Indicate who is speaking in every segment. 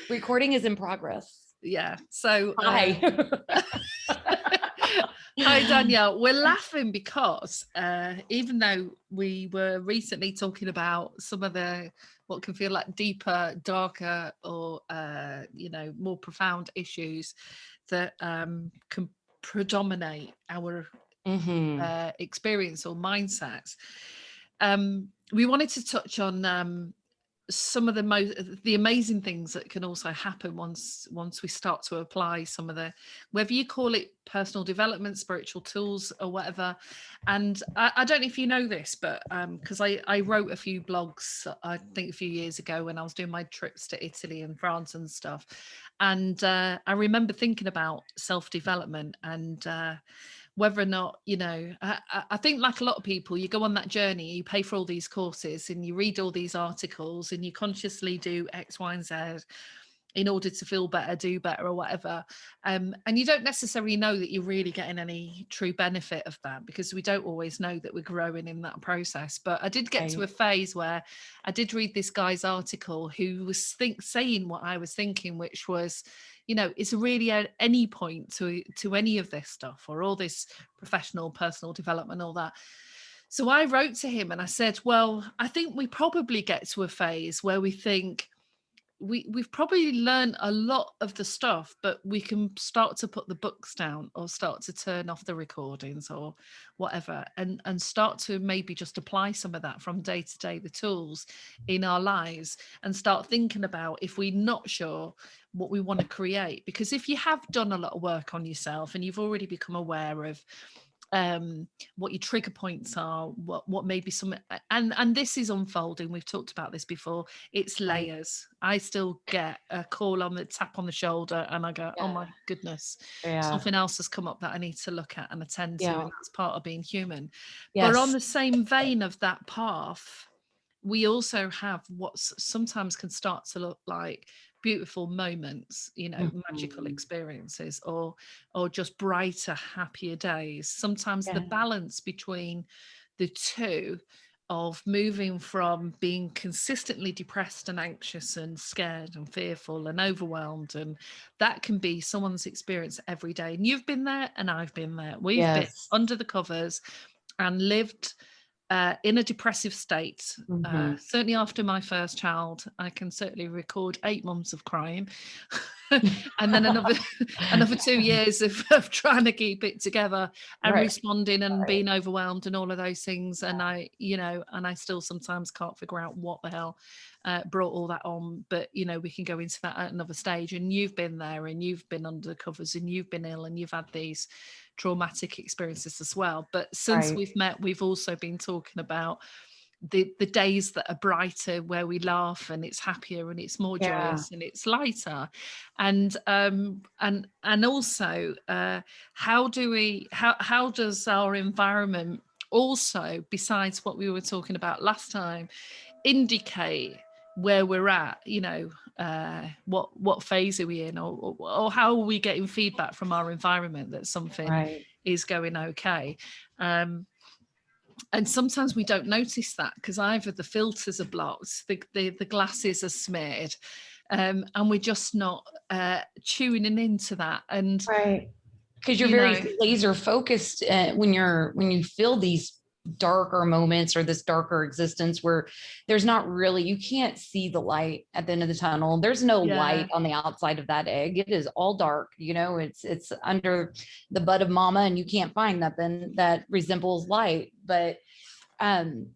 Speaker 1: Recording is in progress.
Speaker 2: Yeah. So
Speaker 1: Hi.
Speaker 2: Hi Danielle. We're laughing because even though we were recently talking about some of the what can feel like deeper, darker, or more profound issues that can predominate our experience or mindsets, we wanted to touch on some of the amazing things that can also happen once we start to apply some of the, whether you call it personal development, spiritual tools, or whatever. And I don't know if you know this, but because I wrote a few blogs, I think a few years ago when I was doing my trips to Italy and France and stuff, and I remember thinking about self-development and whether or not, I think like a lot of people, you go on that journey, you pay for all these courses and you read all these articles and you consciously do X, Y, and Z in order to feel better, do better, or whatever. And you don't necessarily know that you're really getting any true benefit of that, because we don't always know that we're growing in that process. But I did get to a phase where I did read this guy's article who was saying what I was thinking, which was, is really at any point to any of this stuff or all this professional, personal development, all that. So I wrote to him and I said, well, I think we probably get to a phase where we think, we've probably learned a lot of the stuff, but we can start to put the books down or start to turn off the recordings or whatever, and start to maybe just apply some of that from day to day, the tools in our lives, and start thinking about if we're not sure what we want to create. Because if you have done a lot of work on yourself and you've already become aware of what your trigger points are, what maybe some, and this is unfolding, we've talked about this before, it's layers. I still get a call on the tap on the shoulder and I go, oh my goodness, something else has come up that I need to look at and attend to, and that's part of being human. But on the same vein of that path, we also have what sometimes can start to look like beautiful moments, magical experiences, or just brighter, happier days. Sometimes the balance between the two of moving from being consistently depressed and anxious and scared and fearful and overwhelmed, and that can be someone's experience every day. And you've been there and I've been there. We've been under the covers and lived in a depressive state. Certainly after my first child, I can certainly record 8 months of crying and then another 2 years of trying to keep it together and responding and being overwhelmed and all of those things. And I still sometimes can't figure out what the hell brought all that on. But, we can go into that at another stage. And you've been there and you've been under the covers and you've been ill and you've had these traumatic experiences as well. But since we've met, we've also been talking about the days that are brighter, where we laugh and it's happier and it's more joyous and it's lighter, and also how does our environment also, besides what we were talking about last time, indicate where we're at, what phase are we in, or how are we getting feedback from our environment that something is going okay. And sometimes we don't notice that because either the filters are blocked, the glasses are smeared, and we're just not tuning into that. And
Speaker 1: because you're very laser focused when you feel these darker moments or this darker existence where there's not really, you can't see the light at the end of the tunnel. There's no light on the outside of that egg. It is all dark, it's under the butt of mama and you can't find nothing that resembles light. But and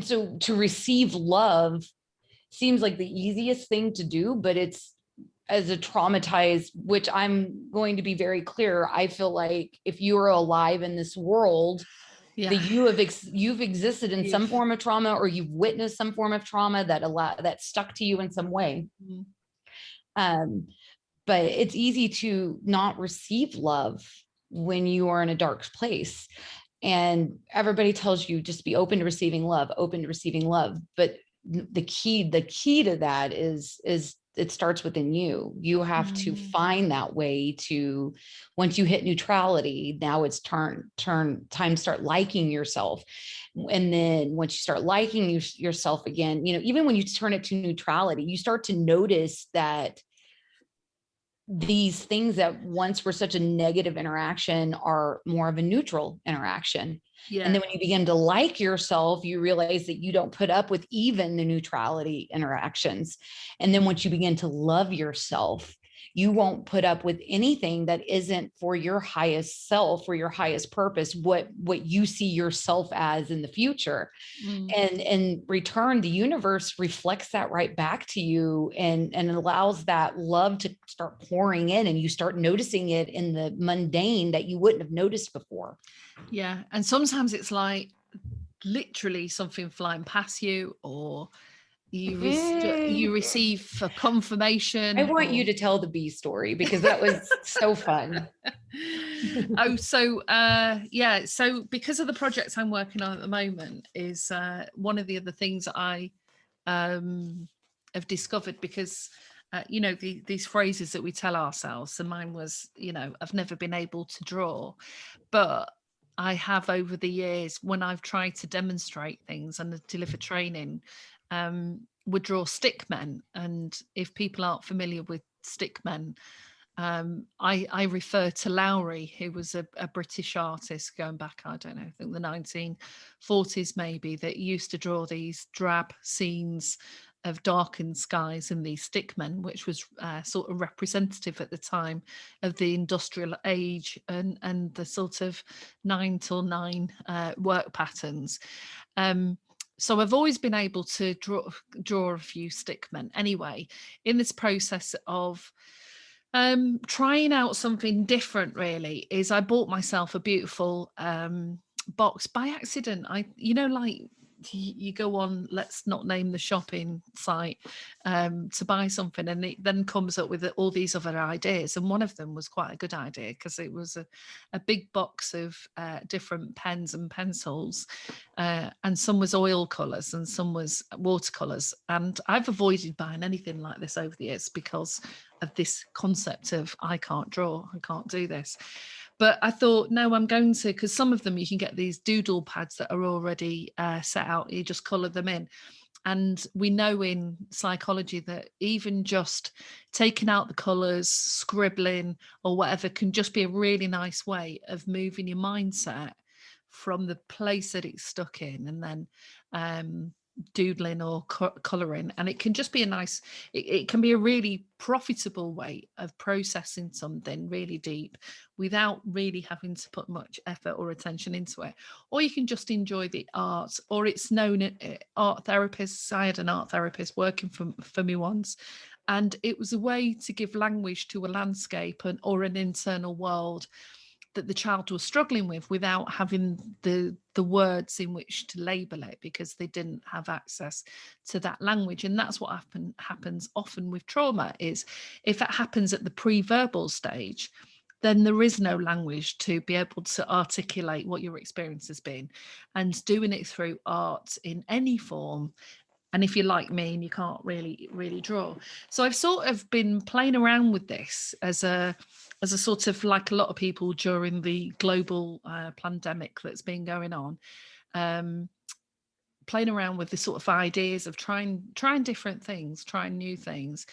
Speaker 1: so to receive love seems like the easiest thing to do, but it's, as a traumatized, which I'm going to be very clear, I feel like if you are alive in this world, that you've existed in some form of trauma, or you've witnessed some form of trauma that stuck to you in some way. But it's easy to not receive love when you are in a dark place, and everybody tells you just be open to receiving love, But the key to that is it starts within you. You have to find that way to, once you hit neutrality, now it's time to start liking yourself. And then once you start liking yourself again, even when you turn it to neutrality, you start to notice that these things that once were such a negative interaction are more of a neutral interaction. Yeah. And then when you begin to like yourself, you realize that you don't put up with even the neutrality interactions. And then once you begin to love yourself, you won't put up with anything that isn't for your highest self or your highest purpose, what you see yourself as in the future. And in return, the universe reflects that right back to you, and it allows that love to start pouring in, and you start noticing it in the mundane that you wouldn't have noticed before.
Speaker 2: Yeah. And sometimes it's like literally something flying past you, or you receive a confirmation.
Speaker 1: I want you to tell the bee story, because that was so fun.
Speaker 2: So because of the project I'm working on at the moment is one of the other things that I have discovered, because these phrases that we tell ourselves, and mine was, I've never been able to draw, but I have over the years, when I've tried to demonstrate things and deliver training, would draw stick men. And if people aren't familiar with stick men, I refer to Lowry, who was a British artist going back, I don't know, I think the 1940s maybe, that used to draw these drab scenes of darkened skies and these stick men, which was sort of representative at the time of the industrial age and the sort of 9 till 9 work patterns. So I've always been able to draw a few stick men. Anyway, in this process of trying out something different, really, is I bought myself a beautiful box by accident. You go on, let's not name the shopping site, to buy something, and it then comes up with all these other ideas. And one of them was quite a good idea, because it was a big box of different pens and pencils, and some was oil colours and some was watercolours. And I've avoided buying anything like this over the years because of this concept of I can't draw, I can't do this. But I thought, no, I'm going to, because some of them you can get these doodle pads that are already set out. You just colour them in. And we know in psychology that even just taking out the colours, scribbling or whatever, can just be a really nice way of moving your mindset from the place that it's stuck in, and then doodling or colouring. And it can just be it can be a really profitable way of processing something really deep without really having to put much effort or attention into it. Or you can just enjoy the art, or it's known art therapists. I had an art therapist working for me once, and it was a way to give language to a landscape or an internal world that the child was struggling with, without having the words in which to label it, because they didn't have access to that language. And that's what happens often with trauma, is if it happens at the pre-verbal stage, then there is no language to be able to articulate what your experience has been. And doing it through art in any form, and if you're like me and you can't really draw. So I've sort of been playing around with this as a sort of, like a lot of people during the global pandemic that's been going on, playing around with the sort of ideas of trying different things, trying new things.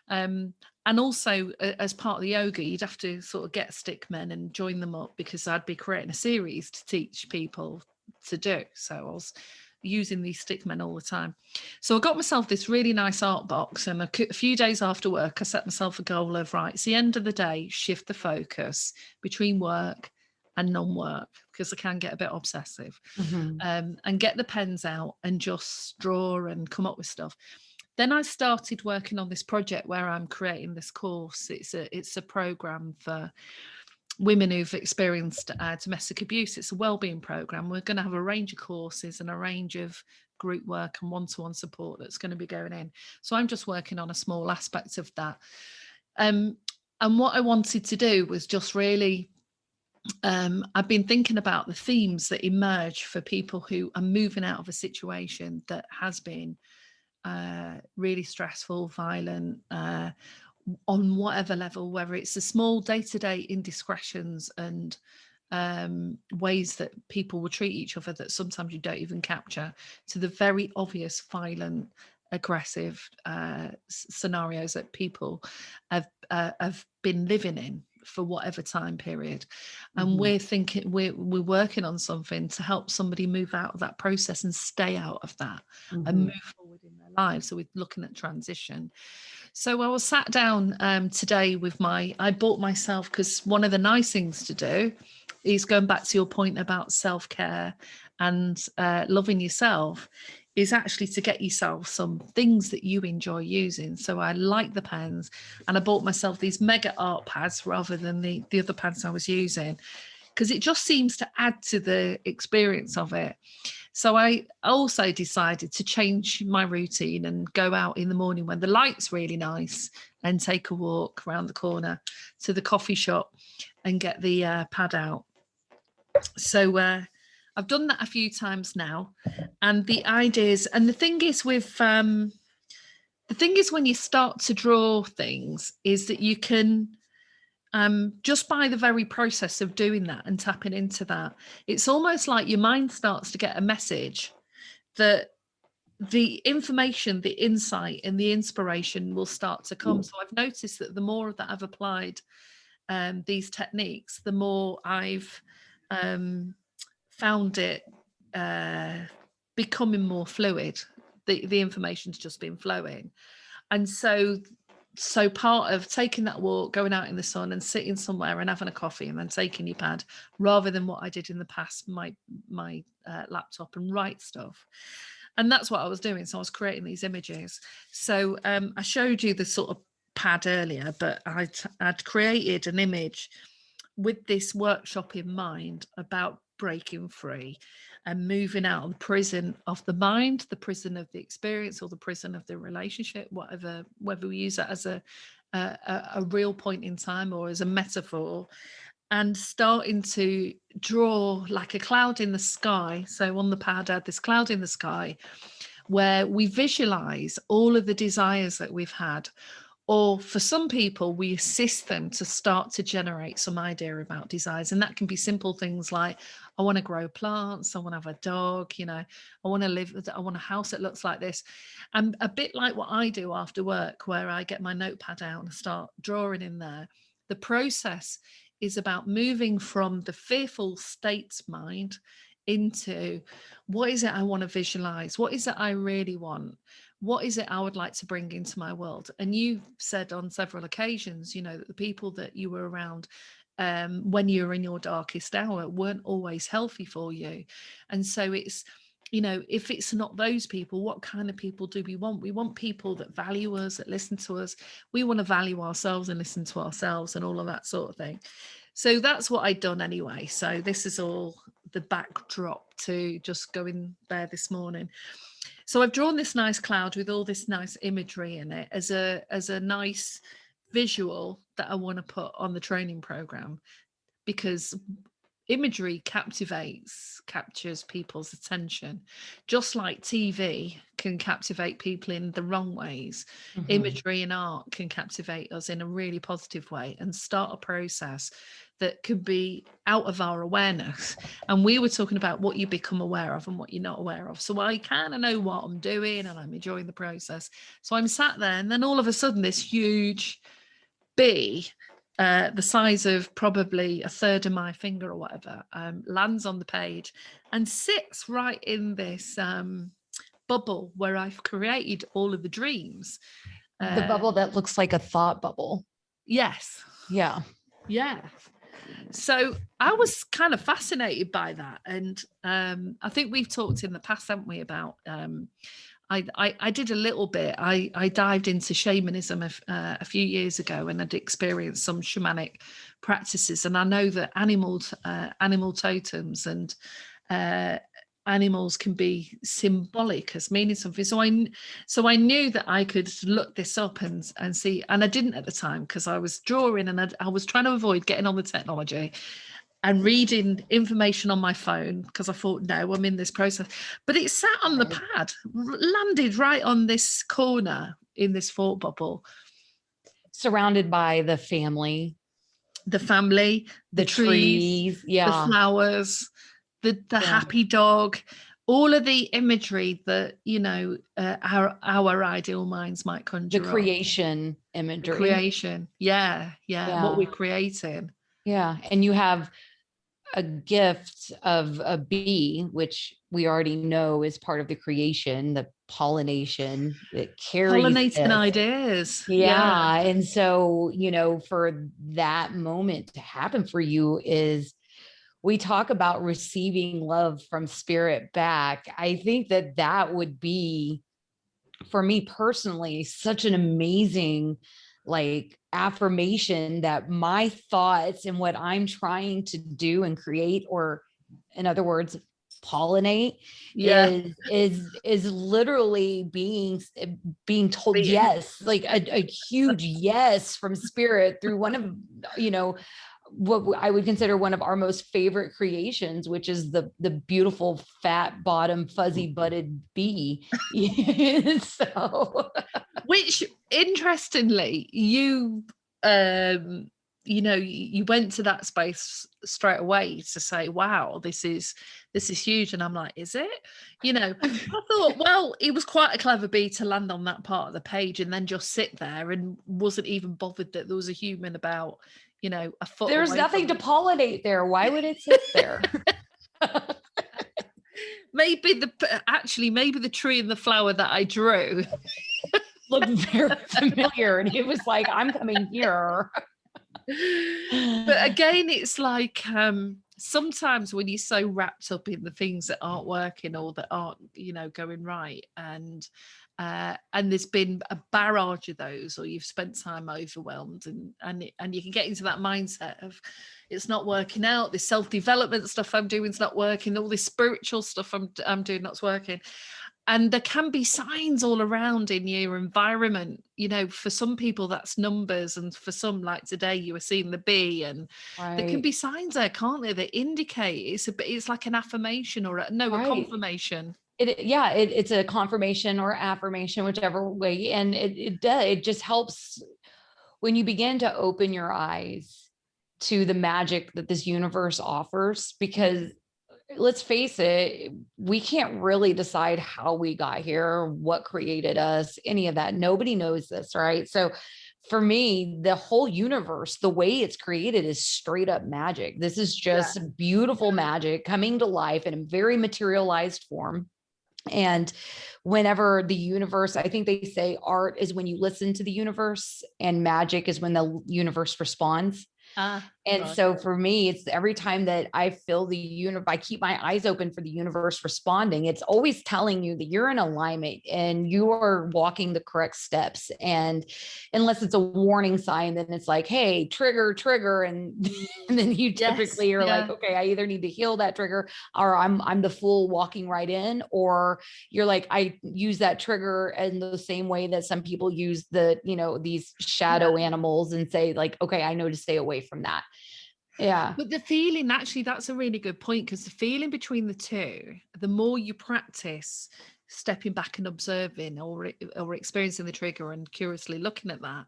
Speaker 2: And also, as part of the yoga, you'd have to sort of get stick men and join them up, because I'd be creating a series to teach people to do. So I was using these stick men all the time. So I got myself this really nice art box, and a few days after work, I set myself a goal of, right, it's the end of the day, shift the focus between work and non-work, because I can get a bit obsessive, and get the pens out and just draw and come up with stuff. Then I started working on this project where I'm creating this course. It's a program for women who've experienced domestic abuse. It's a wellbeing program. We're going to have a range of courses and a range of group work and one-to-one support that's going to be going in. So I'm just working on a small aspect of that. And what I wanted to do was just really, I've been thinking about the themes that emerge for people who are moving out of a situation that has been really stressful, violent, on whatever level, whether it's the small day-to-day indiscretions and ways that people will treat each other that sometimes you don't even capture, to the very obvious violent, aggressive scenarios that people have been living in for whatever time period. And we're thinking, we're working on something to help somebody move out of that process and stay out of that and move forward in their lives. So we're looking at transition. So I was sat down today with I bought myself, because one of the nice things to do is, going back to your point about self-care and loving yourself, is actually to get yourself some things that you enjoy using. So I like the pens, and I bought myself these mega art pads rather than the other pads I was using, because it just seems to add to the experience of it. So I also decided to change my routine and go out in the morning when the light's really nice and take a walk around the corner to the coffee shop and get the pad out. So I've done that a few times now. And the ideas, and the thing is when you start to draw things, is that you can, just by the very process of doing that and tapping into that, it's almost like your mind starts to get a message that the information, the insight and the inspiration will start to come. So I've noticed that the more that I've applied these techniques, the more I've found it becoming more fluid. The information's just been flowing. And so part of taking that walk, going out in the sun and sitting somewhere and having a coffee and then taking your pad, rather than what I did in the past, my laptop and write stuff. And that's what I was doing. So I was creating these images. So I showed you the sort of pad earlier, but I'd created an image with this workshop in mind about breaking free and moving out of the prison of the mind, the prison of the experience, or the prison of the relationship, whatever, whether we use that as a real point in time or as a metaphor, and starting to draw like a cloud in the sky. So on the pad, I had this cloud in the sky where we visualize all of the desires that we've had. Or for some people, we assist them to start to generate some idea about desires. And that can be simple things like, I want to grow plants, I want to have a dog, I want a house that looks like this. And a bit like what I do after work, where I get my notepad out and start drawing in there. The process is about moving from the fearful states mind into, what is it I want to visualize? What is it I really want? What is it I would like to bring into my world? And you've said on several occasions, that the people that you were around when you were in your darkest hour weren't always healthy for you. And so it's, if it's not those people, what kind of people do we want? We want people that value us, that listen to us. We want to value ourselves and listen to ourselves and all of that sort of thing. So that's what I'd done anyway. So this is all the backdrop to just going there this morning. So I've drawn this nice cloud with all this nice imagery in it as a nice visual that I want to put on the training program, because imagery captures people's attention, just like TV can captivate people in the wrong ways. Imagery and art can captivate us in a really positive way and start a process that could be out of our awareness. And we were talking about what you become aware of and what you're not aware of. So I kind of know what I'm doing and I'm enjoying the process. So I'm sat there, and then all of a sudden this huge bee, the size of probably a third of my finger or whatever, lands on the page and sits right in this bubble where I've created all of the dreams.
Speaker 1: The bubble that looks like a thought bubble.
Speaker 2: Yes.
Speaker 1: Yeah.
Speaker 2: Yeah. So I was kind of fascinated by that. And I think we've talked in the past, haven't we, about I did a little bit. I dived into shamanism a few years ago, and I'd experienced some shamanic practices. And I know that animal totems and animals can be symbolic as meaning something. So I knew that I could look this up and see. And I didn't at the time because I was drawing and I was trying to avoid getting on the technology. and reading information on my phone, because I thought, no, I'm in this process. But it sat on the pad, landed right on this corner in this thought bubble.
Speaker 1: Surrounded by the family,
Speaker 2: the trees,
Speaker 1: yeah,
Speaker 2: the flowers, the happy dog, all of the imagery that, you know, our ideal minds might conjure
Speaker 1: the creation imagery.
Speaker 2: The creation. Yeah, what we're creating.
Speaker 1: Yeah. And you have a gift of a bee, which we already know is part of the creation, the pollination that carries
Speaker 2: pollinating ideas.
Speaker 1: Yeah. And so, you know, for that moment to happen for you is, we talk about receiving love from spirit back. I think that that would be, for me personally, such an amazing like affirmation that my thoughts and what I'm trying to do and create, or in other words, pollinate, is literally being told yes, like a huge yes from spirit through one of, you know, what I would consider one of our most favorite creations, which is the beautiful fat bottom fuzzy butted bee. So,
Speaker 2: which interestingly, you know, you went to that space straight away to say, wow, this is huge. And I'm like, is it? You know, I thought, well, it was quite a clever bee to land on that part of the page and then just sit there and wasn't even bothered that there was a human about, you know, a foot.
Speaker 1: There's nothing to pollinate there. Why would it sit there?
Speaker 2: maybe the tree and the flower that I drew
Speaker 1: looked very familiar, and it was like, I'm coming here.
Speaker 2: But again, it's like sometimes when you're so wrapped up in the things that aren't working or that aren't, you know, going right, and there's been a barrage of those, or you've spent time overwhelmed, and you can get into that mindset of it's not working out, this self-development stuff I'm doing is not working, all this spiritual stuff I'm doing not's working. And there can be signs all around in your environment, you know, for some people that's numbers, and for some, like today, you were seeing the bee, and there can be signs there, can't there, that indicate it's like an affirmation or a confirmation.
Speaker 1: It's a confirmation or affirmation, whichever way. And it just helps when you begin to open your eyes to the magic that this universe offers, because let's face it, we can't really decide how we got here, what created us, any of that. Nobody knows this, right? So for me, the whole universe, the way it's created is straight up magic. This is just beautiful magic coming to life in a very materialized form. And whenever the universe, I think they say art is when you listen to the universe, and magic is when the universe responds. So for me, it's every time that I feel the universe, I keep my eyes open for the universe responding. It's always telling you that you're in alignment and you are walking the correct steps. And unless it's a warning sign, then it's like, hey, trigger. And then you typically are like, okay, I either need to heal that trigger, or I'm the fool walking right in, or you're like, I use that trigger in the same way that some people use the, you know, these shadow animals, and say like, okay, I know to stay away from that. Yeah.
Speaker 2: But the feeling, actually, that's a really good point, because the feeling between the two, the more you practice stepping back and observing, or experiencing the trigger and curiously looking at that,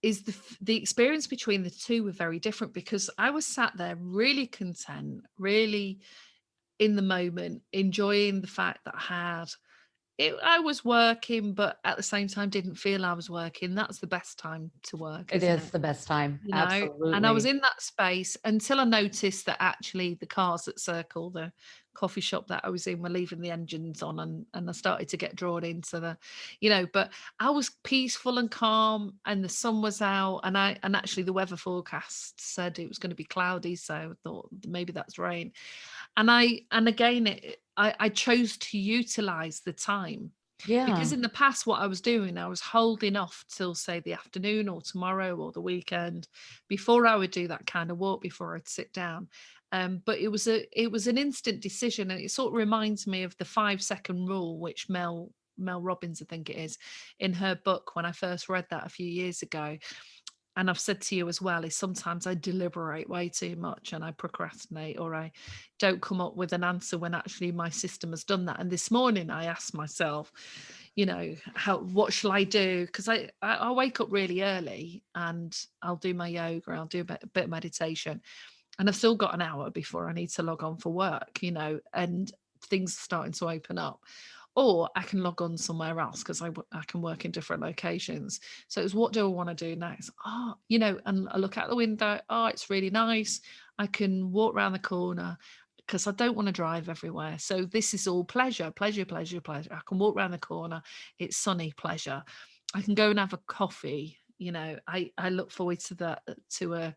Speaker 2: is the experience between the two were very different, because I was sat there really content, really in the moment, enjoying the fact that I was working, but at the same time didn't feel I was working. That's the best time to work.
Speaker 1: It is the best time.
Speaker 2: You know?
Speaker 1: Absolutely.
Speaker 2: And I was in that space until I noticed that actually the cars that circle the coffee shop that I was in were leaving the engines on, and I started to get drawn into the, you know, but I was peaceful and calm, and the sun was out, and actually the weather forecast said it was going to be cloudy. So I thought maybe that's rain. And again, I chose to utilize the time.
Speaker 1: Yeah.
Speaker 2: Because in the past, what I was doing, I was holding off till, say, the afternoon or tomorrow or the weekend before I would do that kind of walk, before I'd sit down. But it was an instant decision, and it sort of reminds me of the 5-second rule, which Mel Robbins, I think it is, in her book, when I first read that a few years ago. and I've said to you as well, is sometimes I deliberate way too much and I procrastinate, or I don't come up with an answer when actually my system has done that. And this morning I asked myself, what shall I do? Because I wake up really early and I'll do my yoga, I'll do a bit of meditation, and I've still got an hour before I need to log on for work, and things are starting to open up. Or I can log on somewhere else because I can work in different locations. So it's, what do I want to do next? And I look out the window. Oh, it's really nice. I can walk around the corner because I don't want to drive everywhere. So this is all pleasure, pleasure, pleasure, pleasure. I can walk around the corner. It's sunny, pleasure. I can go and have a coffee. I look forward to that, to a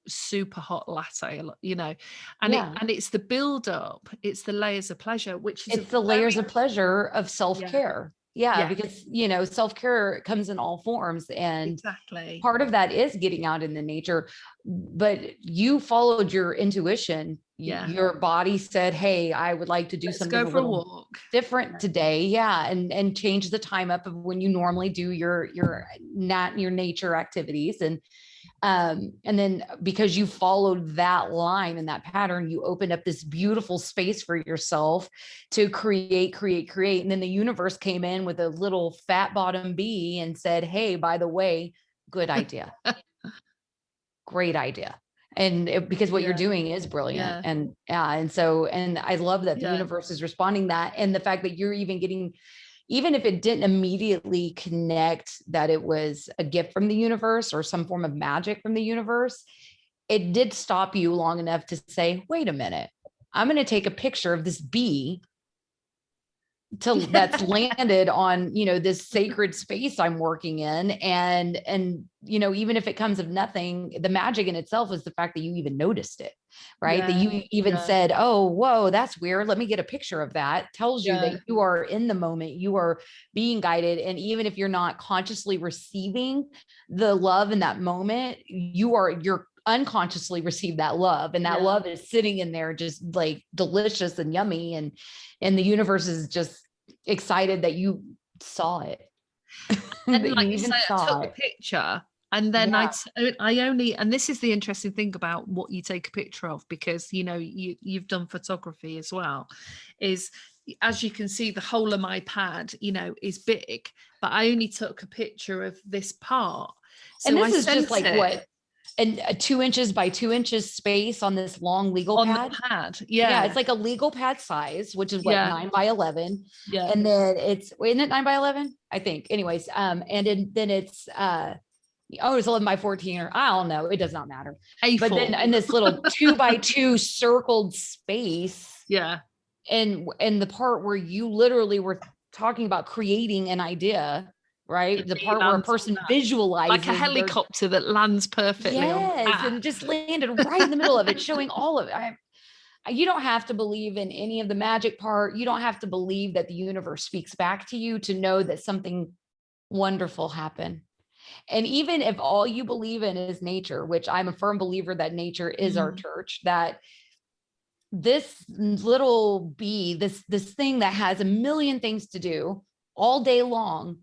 Speaker 2: super hot latte, and it's the build up, it's the layers of pleasure, which is
Speaker 1: it's the layers of pleasure of self-care. Because self-care comes in all forms, and
Speaker 2: exactly,
Speaker 1: part of that is getting out in the nature. But you followed your intuition. Your body said, hey, I would like to do something
Speaker 2: go for a walk
Speaker 1: different today, and change the time up of when you normally do your nature activities. And then because you followed that line and that pattern, you opened up this beautiful space for yourself to create. And then the universe came in with a little fat bottom bee and said, hey, by the way, good idea. Great idea. And because what you're doing is brilliant. And I love that the universe is responding that. And the fact that you're even getting, even if it didn't immediately connect that it was a gift from the universe or some form of magic from the universe, it did stop you long enough to say, wait a minute, I'm going to take a picture of this bee that's landed on, this sacred space I'm working in. And, even if it comes of nothing, the magic in itself is the fact that you even noticed it, right? That you even said, oh, whoa, that's weird. Let me get a picture of that. Tells you that you are in the moment, you are being guided. And even if you're not consciously receiving the love in that moment, you're unconsciously receive that love, and that love is sitting in there just like delicious and yummy, and the universe is just excited that you saw it.
Speaker 2: And like you say, I took a picture, and then I only, and this is the interesting thing about what you take a picture of, because you've done photography as well, is, as you can see, the whole of my pad is big, but I only took a picture of this part. So
Speaker 1: and this is just like what, and a 2 inches by 2 inches space on this long legal pad. It's like a legal pad size, which is what, 9 by 11. And then isn't it 9 by 11? I think. Anyways, then it's it's 11 by 14, or I don't know. It does not matter.
Speaker 2: A4.
Speaker 1: But then in this little 2 by 2 circled space. And the part where you literally were talking about creating an idea. Right. The part where a person visualizes
Speaker 2: like a helicopter that lands perfectly on the pad.
Speaker 1: And just landed right in the middle of it, showing all of it. You don't have to believe in any of the magic part. You don't have to believe that the universe speaks back to you to know that something wonderful happened. And even if all you believe in is nature, which I'm a firm believer that nature is our church, that this little bee, this thing that has a million things to do all day long,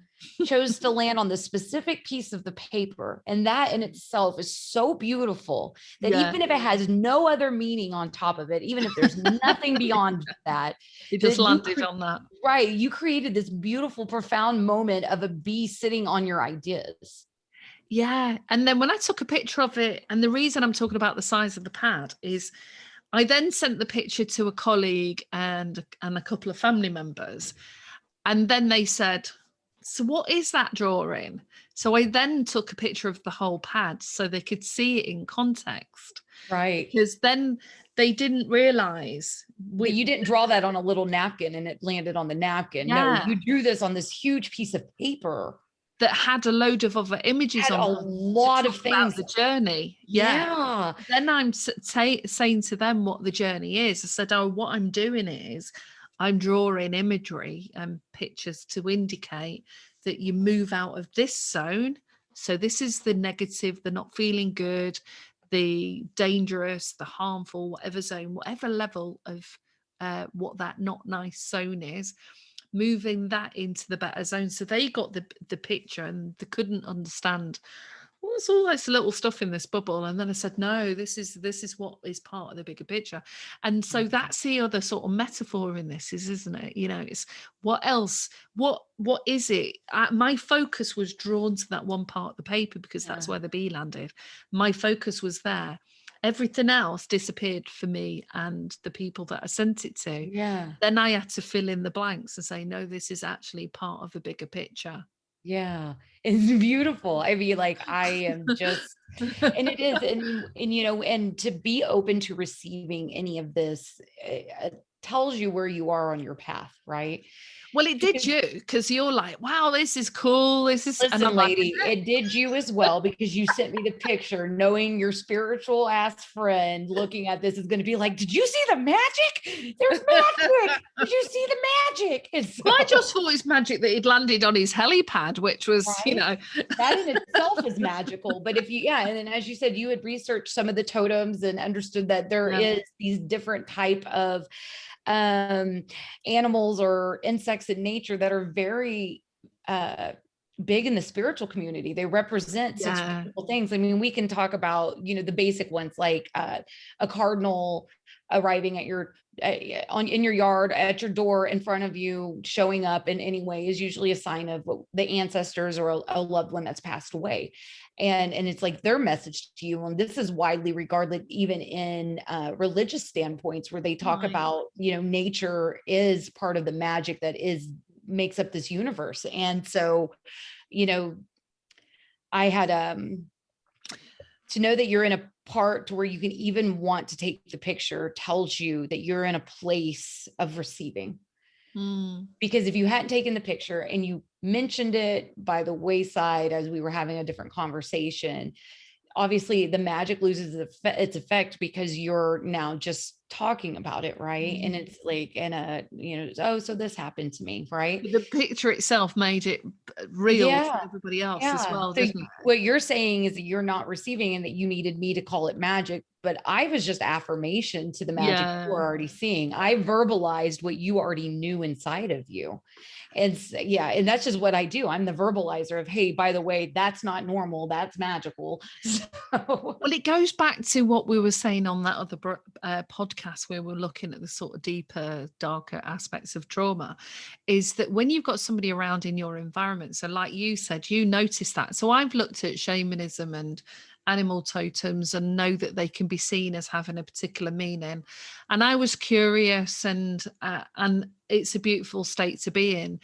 Speaker 1: chose to land on the specific piece of the paper. And that in itself is so beautiful that even if it has no other meaning on top of it, even if there's nothing beyond that,
Speaker 2: it just landed on that.
Speaker 1: Right. You created this beautiful, profound moment of a bee sitting on your ideas.
Speaker 2: Yeah. And then when I took a picture of it, and the reason I'm talking about the size of the pad is I then sent the picture to a colleague and a couple of family members. And then they said, so what is that drawing? So I then took a picture of the whole pad so they could see it in context.
Speaker 1: Right.
Speaker 2: Because then they didn't realize.
Speaker 1: You didn't draw that on a little napkin and it landed on the napkin. No, you drew this on this huge piece of paper
Speaker 2: that had a load of other images
Speaker 1: had
Speaker 2: on
Speaker 1: a lot of things.
Speaker 2: The journey. Yeah. Then I'm saying to them what the journey is. I said, what I'm doing is I'm drawing imagery and pictures to indicate that you move out of this zone. So this is the negative, the not feeling good, the dangerous, the harmful, whatever zone, whatever level of what that not nice zone is, moving that into the better zone. So they got the picture, and they couldn't understand what's all this little stuff in this bubble? And then I said, no, this is what is part of the bigger picture. And so that's the other sort of metaphor in this, isn't it? You know, it's what else, what is it? My focus was drawn to that one part of the paper because that's where the bee landed. My focus was there. Everything else disappeared for me and the people that I sent it to.
Speaker 1: Yeah.
Speaker 2: Then I had to fill in the blanks and say, no, this is actually part of a bigger picture.
Speaker 1: Yeah, it's beautiful. I mean, like, I am just, and it is, and you know, and to be open to receiving any of this tells you where you are on your path, right?
Speaker 2: Well, it did you, because you're like, wow, this is cool. This is,
Speaker 1: Listen,
Speaker 2: and I'm
Speaker 1: lady,
Speaker 2: like,
Speaker 1: it did you as well, because you sent me the picture knowing your spiritual ass friend looking at this is going to be like, did you see the magic? There's magic. Did you see the magic? So,
Speaker 2: well, I just thought it's magic that he'd landed on his helipad, which was, right? You know,
Speaker 1: that in itself is magical. But if you, and then as you said, you had researched some of the totems and understood that there is these different type of animals or insects in nature that are very big in the spiritual community. They represent such beautiful things. I mean, we can talk about, you know, the basic ones like a cardinal arriving at your in your yard, at your door, in front of you, showing up in any way is usually a sign of the ancestors or a loved one that's passed away. And it's like their message to you. And this is widely regarded even in religious standpoints, where they talk about, you know, nature is part of the magic that makes up this universe. And so, you know, I had to know that you're in a part to where you can even want to take the picture tells you that you're in a place of receiving. Because if you hadn't taken the picture and you mentioned it by the wayside as we were having a different conversation, obviously the magic loses its effect because you're now just talking about it, right? And it's like in a, you know, oh, so this happened to me, right?
Speaker 2: The picture itself made it real to everybody else as well,
Speaker 1: so
Speaker 2: didn't it?
Speaker 1: What you're saying is that you're not receiving and that you needed me to call it magic, but I was just affirmation to the magic you were already seeing. I verbalized what you already knew inside of you. And and that's just what I do. I'm the verbalizer of, hey, by the way, that's not normal. That's magical. So.
Speaker 2: Well, it goes back to what we were saying on that other podcast where we're looking at the sort of deeper, darker aspects of trauma, is that when you've got somebody around in your environment, so like you said, you notice that. So I've looked at shamanism and animal totems and know that they can be seen as having a particular meaning. And I was curious, and it's a beautiful state to be in.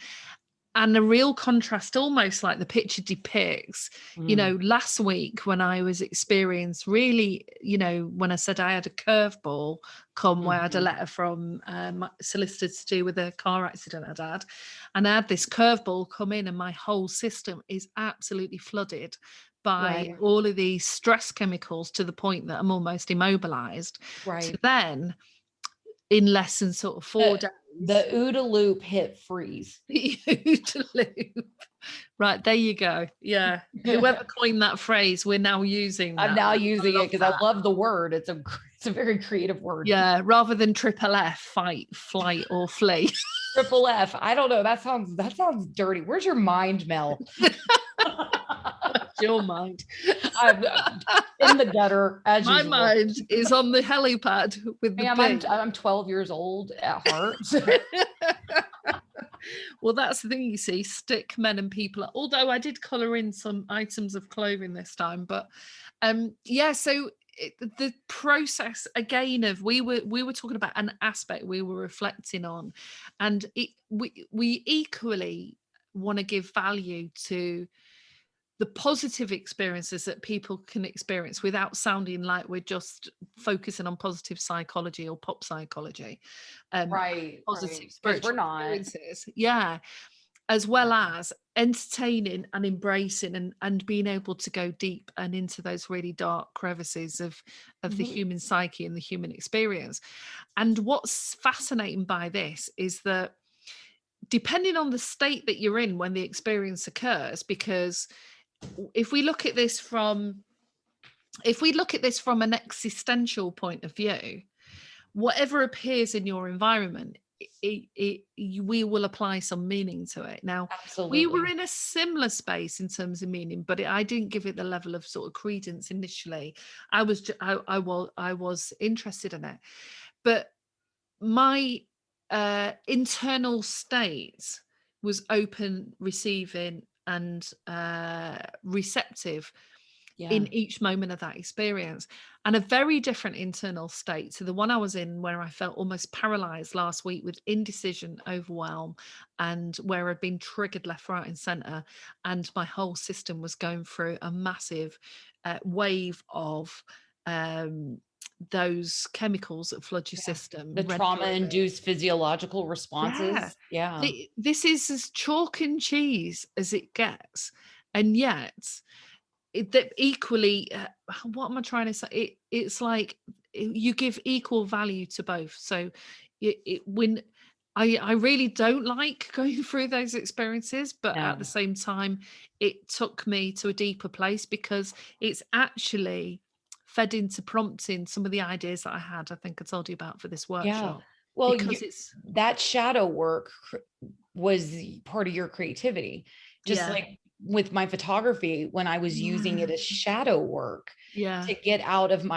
Speaker 2: And a real contrast, almost like the picture depicts, you know, last week when I was experienced really, you know, when I said I had a curveball come where I had a letter from my solicitor to do with a car accident I'd had. And I had this curveball come in and my whole system is absolutely flooded by all of these stress chemicals to the point that I'm almost immobilized. So then in less than sort of 4 days.
Speaker 1: The OODA loop hit freeze.
Speaker 2: The OODA loop. Right, there you go. Yeah. Whoever coined that phrase, we're now using that.
Speaker 1: I'm now using it because I love the word. It's a very creative word.
Speaker 2: Yeah, rather than triple F, fight, flight, or flee.
Speaker 1: Triple F. I don't know. That sounds dirty. Where's your mind, Mel?
Speaker 2: Your mind.
Speaker 1: I'm in the gutter. As
Speaker 2: my
Speaker 1: usual.
Speaker 2: Mind is on the helipad with the
Speaker 1: I'm 12 years old at heart.
Speaker 2: Well, that's the thing, you see, stick men and people. Although I did colour in some items of clothing this time, but so the process again of we were talking about an aspect we were reflecting on, and we equally want to give value to the positive experiences that people can experience without sounding like we're just focusing on positive psychology or pop psychology. Positive spiritual experiences. Yeah. As well as entertaining and embracing and being able to go deep and into those really dark crevices of the human psyche and the human experience. And what's fascinating by this is that depending on the state that you're in when the experience occurs, because if we look at this from an existential point of view, whatever appears in your environment we will apply some meaning to it. Now, we were
Speaker 1: Absolutely.
Speaker 2: in a similar space in terms of meaning, but I didn't give it the level of sort of credence initially. I was interested in it, but my internal state was open, receiving, and receptive
Speaker 1: Yeah.
Speaker 2: in each moment of that experience, and a very different internal state to the one I was in, where I felt almost paralyzed last week with indecision, overwhelm, and where I'd been triggered left, right, and center, and my whole system was going through a massive wave of those chemicals that flood your system.
Speaker 1: The trauma-induced physiological responses. Yeah.
Speaker 2: This is as chalk and cheese as it gets, and yet that equally, what am I trying to say? It's like you give equal value to both. So when I really don't like going through those experiences, but at the same time, it took me to a deeper place because it's actually fed into prompting some of the ideas that I had. I think I told you about for this workshop.
Speaker 1: Well,
Speaker 2: because it's
Speaker 1: that shadow work was part of your creativity. Just like with my photography, when I was using it as shadow work to get out of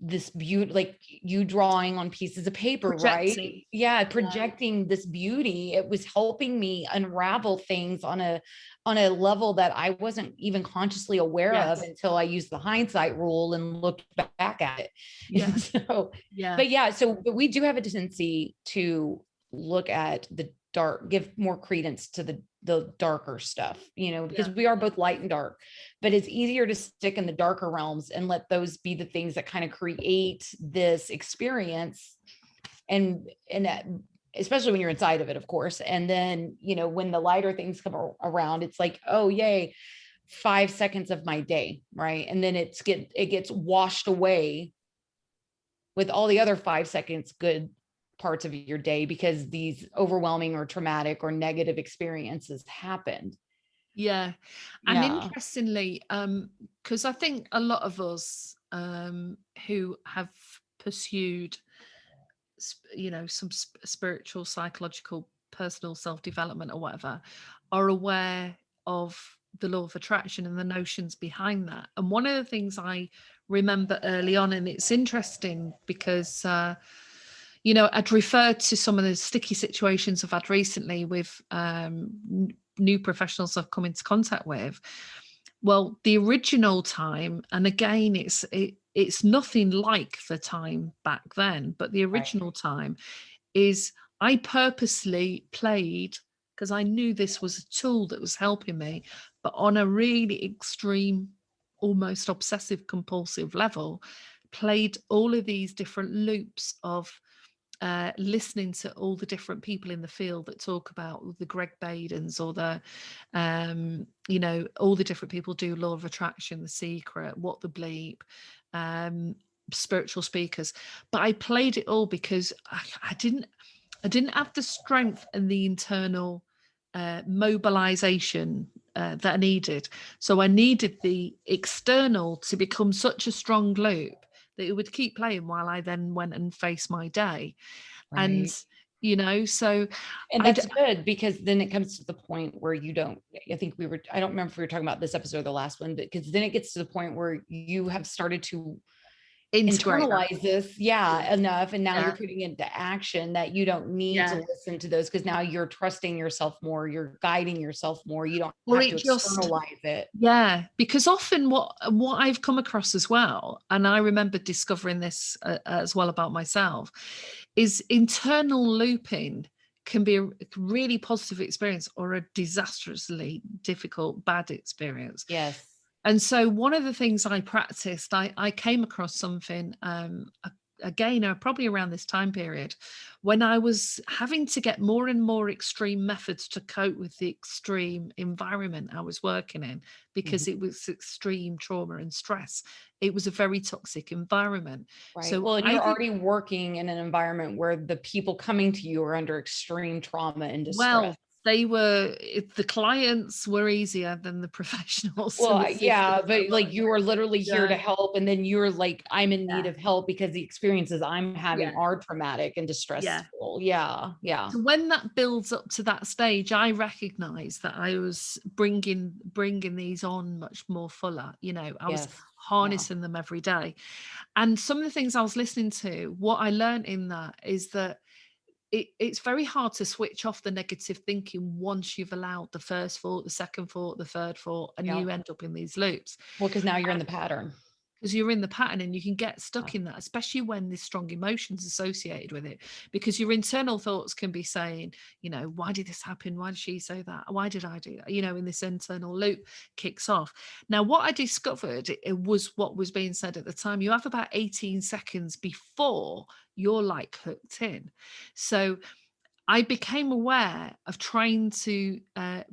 Speaker 1: this beauty, like you drawing on pieces of paper, right? Yeah, projecting this beauty. It was helping me unravel things on a level that I wasn't even consciously aware of until I used the hindsight rule and looked back at it. But we do have a tendency to look at the dark, give more credence to the darker stuff, because we are both light and dark, but it's easier to stick in the darker realms and let those be the things that kind of create this experience. And that, especially when you're inside of it, of course. And then, when the lighter things come around, it's like, oh, yay, 5 seconds of my day. Right. And then it gets washed away with all the other 5 seconds good parts of your day, because these overwhelming or traumatic or negative experiences happened.
Speaker 2: And interestingly, because I think a lot of us who have pursued some spiritual, psychological, personal self-development or whatever, are aware of the law of attraction and the notions behind that. And one of the things I remember early on, and it's interesting because I'd referred to some of the sticky situations I've had recently with new professionals I've come into contact with. Well, the original time, and again, it's nothing like the time back then, but the original time is I purposely played, because I knew this was a tool that was helping me, but on a really extreme, almost obsessive compulsive level, played all of these different loops of listening to all the different people in the field that talk about the Greg Badens or the all the different people do law of attraction, The Secret, What the Bleep, spiritual speakers. But I played it all because I didn't have the strength and the internal mobilization that I needed. So I needed the external to become such a strong loop that it would keep playing while I then went and faced my day. And so
Speaker 1: and that's good, because then it comes to the point where I don't remember if we were talking about this episode or the last one, but because then it gets to the point where you have started to internalize this enough, and now you're putting it into action, that you don't need to listen to those, because now you're trusting yourself more, you're guiding yourself more, you don't have to externalize it.
Speaker 2: Because often what I've come across as well, and I remember discovering this as well about myself, is internal looping can be a really positive experience or a disastrously difficult, bad experience.
Speaker 1: Yes.
Speaker 2: And so one of the things I practiced, I came across something, again, probably around this time period, when I was having to get more and more extreme methods to cope with the extreme environment I was working in, because it was extreme trauma and stress. It was a very toxic environment.
Speaker 1: Right. So and you're already working in an environment where the people coming to you are under extreme trauma and distress.
Speaker 2: Well, The clients were easier than the professionals.
Speaker 1: Well,
Speaker 2: And the
Speaker 1: yeah,
Speaker 2: systems were
Speaker 1: but
Speaker 2: a lot
Speaker 1: like you were literally here to
Speaker 2: easier.
Speaker 1: help, and then you're like, I'm in need
Speaker 2: Yeah,
Speaker 1: of help because the experiences I'm
Speaker 2: yeah,
Speaker 1: having are traumatic and
Speaker 2: yeah.
Speaker 1: distressful. Yeah, yeah,
Speaker 2: So when that builds up to that stage, I recognized that I was bringing these on much more fuller. I was
Speaker 1: yes, yeah,
Speaker 2: harnessing them every day. And some of the things I was listening to, what I learned in that is that it's very hard to switch off the negative thinking once you've allowed the first thought, the second thought, the third thought, and
Speaker 1: yeah.
Speaker 2: you end up in these loops.
Speaker 1: Well, because now you're in the pattern.
Speaker 2: Because you're in the pattern and you can get
Speaker 1: Yeah.
Speaker 2: stuck in that, especially when there's strong emotions associated with it, because your internal thoughts can be saying, why did this happen? Why did she say that? Why did I do that? In this internal loop kicks off. Now, what I discovered, it was what was being said at the time. You have about 18 seconds before you're like hooked in. So I became aware of trying to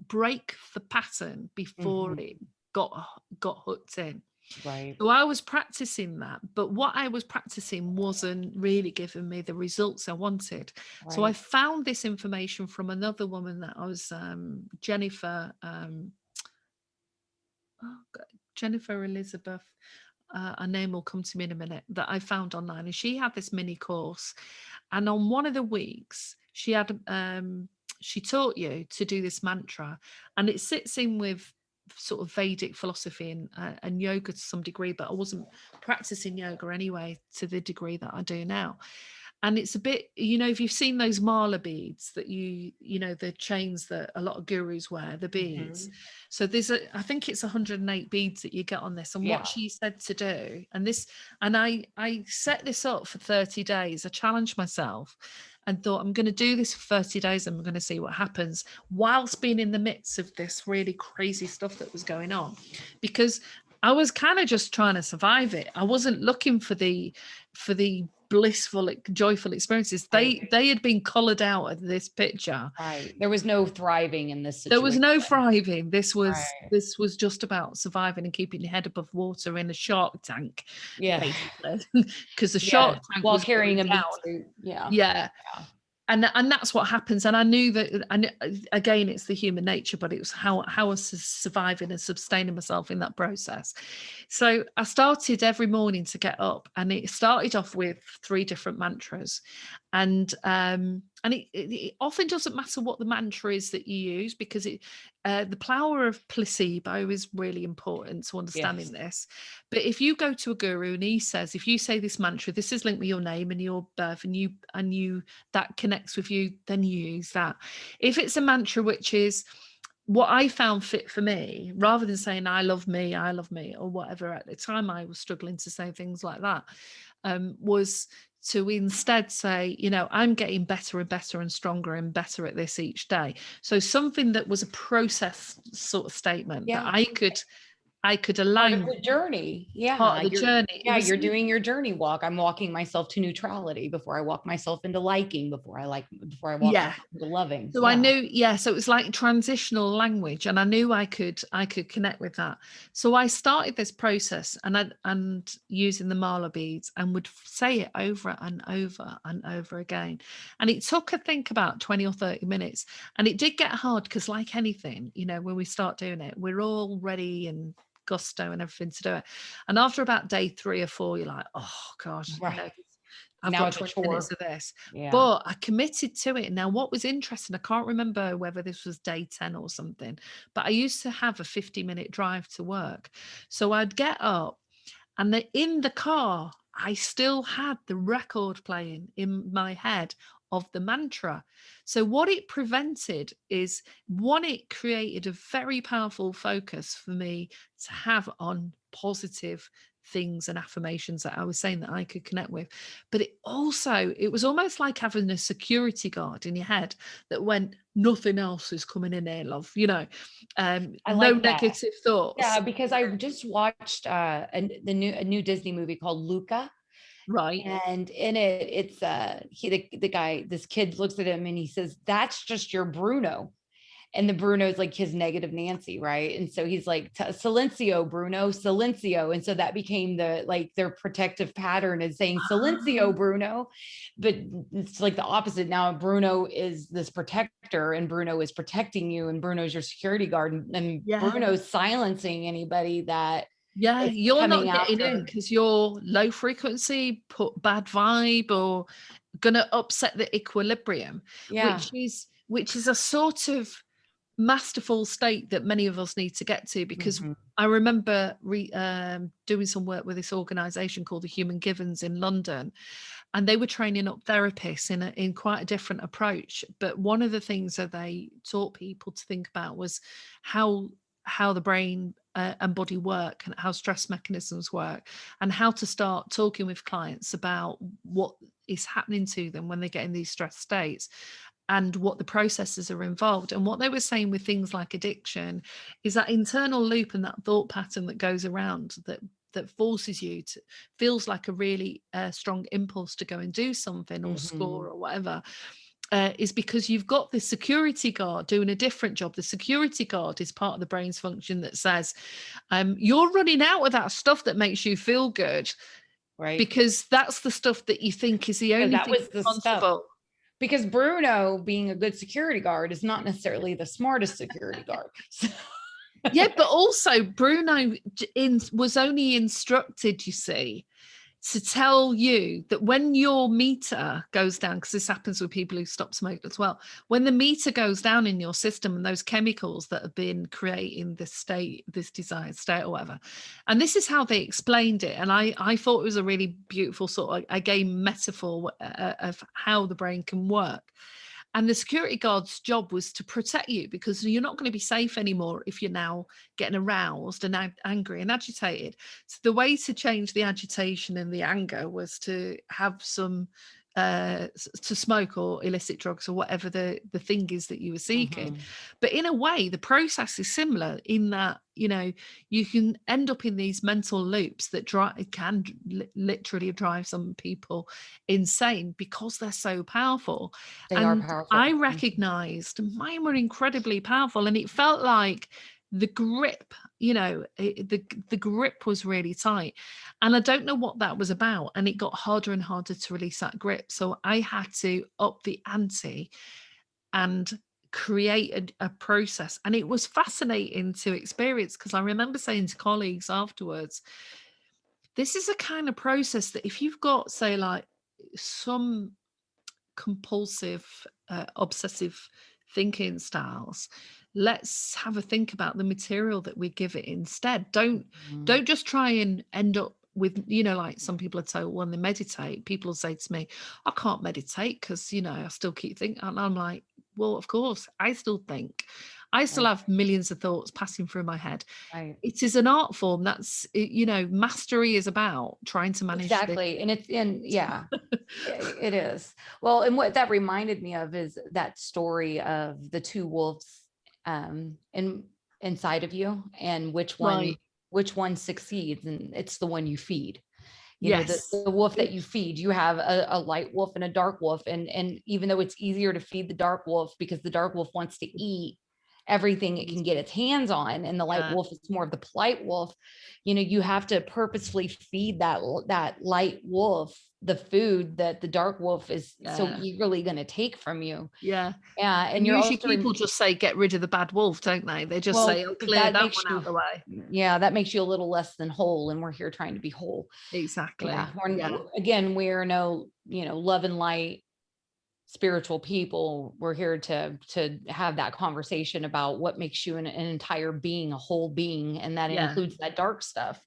Speaker 2: break the pattern before
Speaker 1: Mhm.
Speaker 2: it got hooked in.
Speaker 1: Right,
Speaker 2: So I was practicing that, but what I was practicing wasn't really giving me the results I wanted. So I
Speaker 1: right.
Speaker 2: found this information from another woman that I was Jennifer. Oh God, Jennifer Elizabeth. Her name will come to me in a minute. That I found online, and she had this mini course, and on one of the weeks she taught you to do this mantra, and it sits in with sort of Vedic philosophy and yoga to some degree, but I wasn't practicing yoga anyway to the degree that I do now. And it's a bit, if you've seen those mala beads that the chains that a lot of gurus wear, the beads.
Speaker 1: Mhm.
Speaker 2: So I think it's 108 beads that you get on this. And what
Speaker 1: Yeah.
Speaker 2: she said to do, and I set this up for 30 days. I challenged myself and thought, I'm going to do this for 30 days and I'm going to see what happens, whilst being in the midst of this really crazy stuff that was going on. Because I was kind of just trying to survive it. I wasn't looking for the blissful, joyful experiences.
Speaker 1: Right,
Speaker 2: They had been colored out of this picture.
Speaker 1: right. There was no thriving in this
Speaker 2: There was
Speaker 1: situation.
Speaker 2: no thriving.
Speaker 1: Right.
Speaker 2: This was just about surviving and keeping your head above water in a shark tank,
Speaker 1: Yeah.
Speaker 2: basically, because the
Speaker 1: Yeah.
Speaker 2: shark tank
Speaker 1: While
Speaker 2: was going
Speaker 1: carrying a meat
Speaker 2: down.
Speaker 1: suit. Yeah.
Speaker 2: Yeah.
Speaker 1: Yeah.
Speaker 2: And that's what happens. And I knew that, and again, it's the human nature, but it was how I was surviving and sustaining myself in that process. So I started every morning to get up, and it started off with 3 different mantras. And it often doesn't matter what the mantra is that you use, because the power of placebo is really important to understanding
Speaker 1: Yes.
Speaker 2: this. But if you go to a guru and he says, if you say this mantra, this is linked with your name and your birth, and you that connects with you, then you use that. If it's a mantra which is what I found fit for me, rather than saying I love me, or whatever, at the time I was struggling to say things like that, was to instead say, I'm getting better and better and stronger and better at this each day. So something that was a process sort of statement that
Speaker 1: Yeah.
Speaker 2: I could
Speaker 1: Part
Speaker 2: align
Speaker 1: of
Speaker 2: with,
Speaker 1: the journey.
Speaker 2: part
Speaker 1: Yeah.
Speaker 2: of the journey. It was
Speaker 1: You're doing your journey walk. I'm walking myself to neutrality before I walk myself into liking, before I walk
Speaker 2: yeah.
Speaker 1: myself into loving.
Speaker 2: So I
Speaker 1: Yeah.
Speaker 2: knew, yeah, so it was like transitional language, and I knew I could connect with that. So I started this process, and using the mala beads, and would say it over and over and over again. And it took, I think, about 20 or 30 minutes. And it did get hard, because like anything, when we start doing it, we're all ready and gusto and everything to do it. And after about day 3 or 4, you're like, oh gosh,
Speaker 1: Right.
Speaker 2: I've
Speaker 1: Now
Speaker 2: got
Speaker 1: it's a
Speaker 2: 20 minutes
Speaker 1: chore.
Speaker 2: of this.
Speaker 1: Yeah.
Speaker 2: But I committed to it. Now, what was interesting, I can't remember whether this was day 10 or something, but I used to have a 50-minute drive to work. So I'd get up, and in the car, I still had the record playing in my head of the mantra. So what it prevented is, one, it created a very powerful focus for me to have on positive things and affirmations that I was saying that I could connect with. But it was almost like having a security guard in your head that went, nothing else is coming in here, love,
Speaker 1: I
Speaker 2: no
Speaker 1: like that.
Speaker 2: negative thoughts.
Speaker 1: Yeah, because I just watched a new Disney movie called Luca.
Speaker 2: Right.
Speaker 1: And in it, the guy, this kid looks at him and he says, "That's just your Bruno." And the Bruno's like his negative Nancy, right? And so he's like, Silencio, Bruno, Silencio. And so that became their protective pattern, is saying Silencio, Bruno. But it's like the opposite. Now Bruno is this protector, and Bruno is protecting you, and Bruno's your security guard, and Bruno's silencing anybody that
Speaker 2: you're not getting in because you're low frequency, put bad vibe, or gonna upset the equilibrium, which is a sort of masterful state that many of us need to get to, because I remember doing some work with this organization called the Human Givens in London, and they were training up therapists in quite a different approach. But one of the things that they taught people to think about was how the brain and body work, and how stress mechanisms work, and how to start talking with clients about what is happening to them when they get in these stress states, and what the processes are involved. And what they were saying with things like addiction is that internal loop and that thought pattern that goes around, that forces you to, feels like a really strong impulse to go and do something or score or whatever, is because you've got this security guard doing a different job. The security guard is part of the brain's function that says, you're running out of that stuff that makes you feel good, right? Because that's the stuff that you think is the only thing responsible.
Speaker 1: Because Bruno, being a good security guard, is not necessarily the smartest security guard.
Speaker 2: Yeah, but also Bruno was only instructed, you see, to tell you that when your meter goes down, because this happens with people who stop smoking as well, when the meter goes down in your system and those chemicals that have been creating this state, this desired state or whatever, and this is how they explained it, and I thought it was a really beautiful sort of, again, metaphor of how the brain can work. And the security guard's job was to protect you, because you're not going to be safe anymore if you're now getting aroused and angry and agitated. So the way to change the agitation and the anger was to have some, to smoke or illicit drugs or whatever the thing is that you were seeking. But in a way, the process is similar in that, you know, you can end up in these mental loops that can literally drive some people insane because they're so powerful.
Speaker 1: They are powerful.
Speaker 2: I recognized mine were incredibly powerful, and it felt like the grip, you know, the grip was really tight, and I don't know what that was about, and it got harder and harder to release that grip. So I had to up the ante and create a process, and it was fascinating to experience, because I remember saying to colleagues afterwards, this is a kind of process that if you've got, say, like some compulsive obsessive thinking styles, let's have a think about the material that we give it instead. Don't just try and end up with, you know, like some people are told when they meditate, people will say to me, I can't meditate because, you know, I still keep thinking. And I'm like, well, of course, I still think. I still have millions of thoughts passing through my head. Right. It is an art form. That's, you know, mastery is about trying to manage.
Speaker 1: Exactly. And it is. Well, and what that reminded me of is that story of the two wolves inside of you, and which one succeeds, and it's the one you feed. You know, the wolf that you feed. You have a light wolf and a dark wolf, and even though it's easier to feed the dark wolf because the dark wolf wants to eat everything it can get its hands on, and the light wolf is more of the polite wolf, you know, you have to purposefully feed that light wolf the food that the dark wolf is so eagerly going to take from you. And
Speaker 2: usually people just say get rid of the bad wolf, don't they? They just say, oh, clear that one out of the way.
Speaker 1: That makes you a little less than whole, and we're here trying to be whole.
Speaker 2: Exactly.
Speaker 1: Again, we're no, you know, love and light spiritual people. We're here to have that conversation about what makes you an entire being, a whole being, and that includes that dark stuff.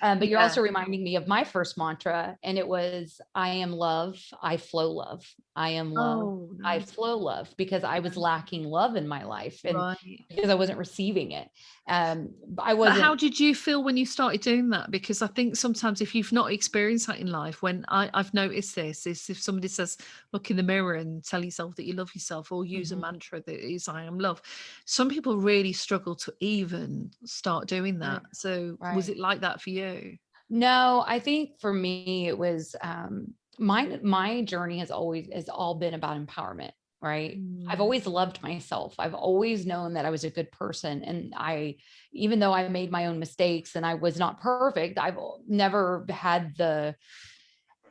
Speaker 1: But you're also reminding me of my first mantra, and it was, I am love, I flow love. I am love, I flow love, because I was lacking love in my life, and because I wasn't receiving it.
Speaker 2: But how did you feel when you started doing that? Because I think sometimes if you've not experienced that in life, when I've noticed this, is if somebody says, look in the mirror and tell yourself that you love yourself, or use a mantra that is, I am love. Some people really struggle to even start doing that. So was it like that for you?
Speaker 1: No, I think for me, it was, my journey has all been about empowerment. right? I've always loved myself. I've always known that I was a good person. And even though I made my own mistakes and I was not perfect, I've never had the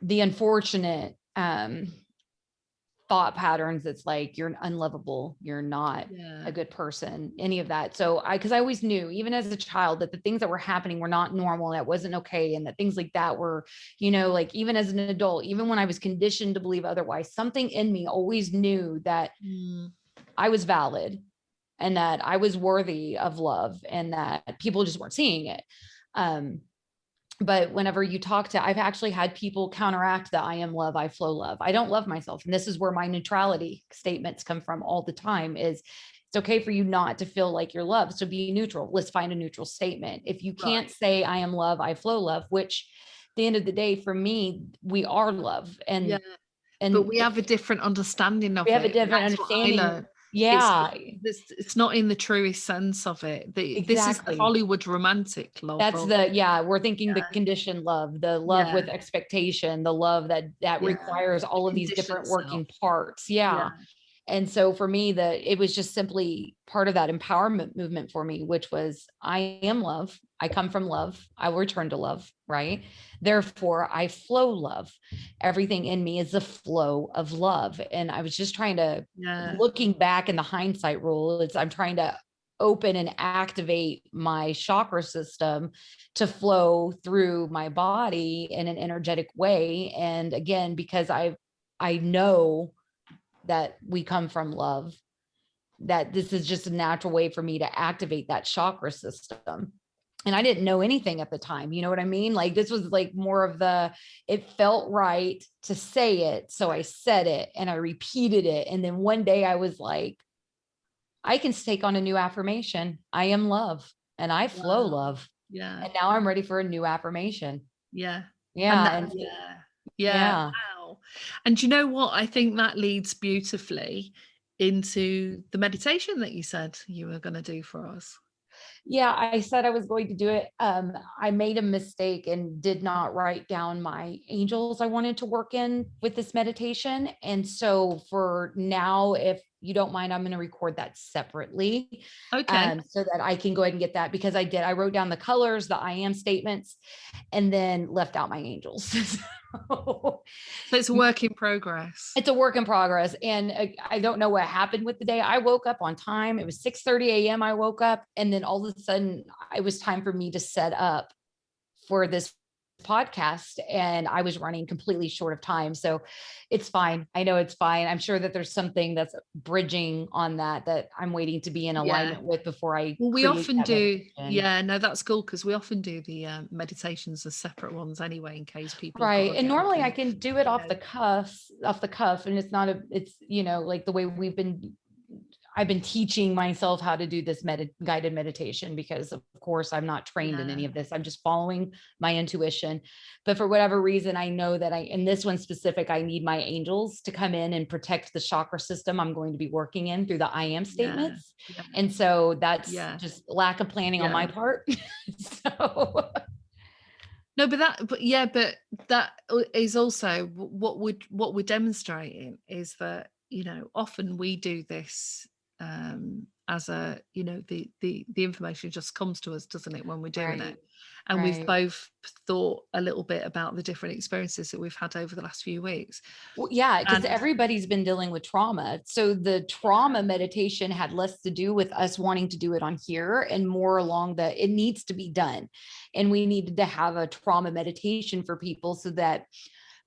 Speaker 1: unfortunate, thought patterns that's like, you're unlovable, you're not a good person, any of that. So because I always knew, even as a child, that the things that were happening were not normal, that wasn't okay, and that things like that were, like, even as an adult, even when I was conditioned to believe otherwise, something in me always knew that I was valid and that I was worthy of love, and that people just weren't seeing it. But whenever you talk to, I've actually had people counteract the I am love, I flow love. I don't love myself. And this is where my neutrality statements come from all the time, is it's okay for you not to feel like you're loved. So be neutral. Let's find a neutral statement. If you can't say I am love, I flow love, which at the end of the day, for me, we are love. And
Speaker 2: but we have a different understanding of it.
Speaker 1: We have a different understanding. Yeah.
Speaker 2: It's not in the truest sense of it.
Speaker 1: Exactly.
Speaker 2: This is the Hollywood romantic love.
Speaker 1: That's we're thinking the conditioned love, the love with expectation, the love that requires all of these different working parts. And so for me, it was just simply part of that empowerment movement for me, which was, I am love. I come from love. I will return to love, right? Therefore, I flow love. Everything in me is the flow of love. And I was just trying to, looking back in the hindsight rule, I'm trying to open and activate my chakra system to flow through my body in an energetic way. And again, because I know that we come from love, that this is just a natural way for me to activate that chakra system. And I didn't know anything at the time. You know what I mean? Like, this was like more of it felt right to say it. So I said it and I repeated it. And then one day I was like, I can take on a new affirmation. I am love and I flow love.
Speaker 2: Yeah.
Speaker 1: And now I'm ready for a new affirmation.
Speaker 2: Yeah.
Speaker 1: Yeah.
Speaker 2: Wow. And you know what? I think that leads beautifully into the meditation that you said you were going to do for us.
Speaker 1: Yeah, I said I was going to do it. I made a mistake and did not write down my angels I wanted to work in with this meditation. And so for now, if you don't mind, I'm going to record that separately.
Speaker 2: Okay.
Speaker 1: So that I can go ahead and get that, because I wrote down the colors, the I am statements, and then left out my angels.
Speaker 2: So it's a work in progress.
Speaker 1: It's a work in progress. And I don't know what happened with the day. I woke up on time. It was 6:30 a.m. I woke up, and then all of a sudden it was time for me to set up for this podcast, and I was running completely short of time. So it's fine. I know it's fine. I'm sure that there's something that's bridging on that I'm waiting to be in alignment with before I.
Speaker 2: Well, we often do. Yeah, no, that's cool, because we often do the meditations as separate ones anyway, in case people.
Speaker 1: Right. And normally I can do it off the cuff. And it's not it's, like the way I've been teaching myself how to do this guided meditation, because of course I'm not trained in any of this. I'm just following my intuition. But for whatever reason, I know that in this one specific, I need my angels to come in and protect the chakra system I'm going to be working in through the I am statements. And so that's just lack of planning on my part. So.
Speaker 2: No, but that is also what we're demonstrating, is that, often we do this as a, the information just comes to us, doesn't it, when we're doing it? And we've both thought a little bit about the different experiences that we've had over the last few weeks.
Speaker 1: Well, yeah, because everybody's been dealing with trauma. So the trauma meditation had less to do with us wanting to do it on here, and more along it needs to be done. And we needed to have a trauma meditation for people, so that,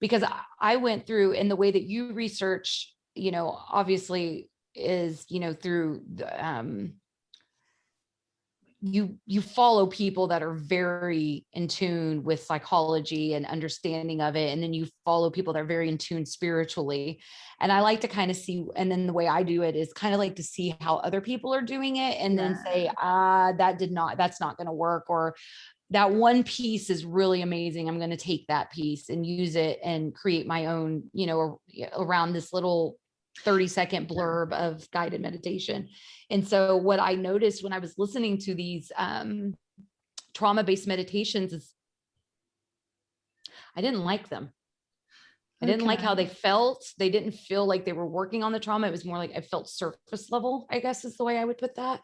Speaker 1: because I went through, and the way that you research, obviously is, through the, you follow people that are very in tune with psychology and understanding of it. And then you follow people that are very in tune spiritually. And I like to kind of see, and then the way I do it is kind of like to see how other people are doing it, and then say, that's not going to work, or that one piece is really amazing. I'm going to take that piece and use it and create my own, around this little 30-second blurb of guided meditation. And so what I noticed when I was listening to these trauma-based meditations is I didn't like them. I didn't like how they felt. They didn't feel like they were working on the trauma. It was more like I felt surface level, I guess is the way I would put that.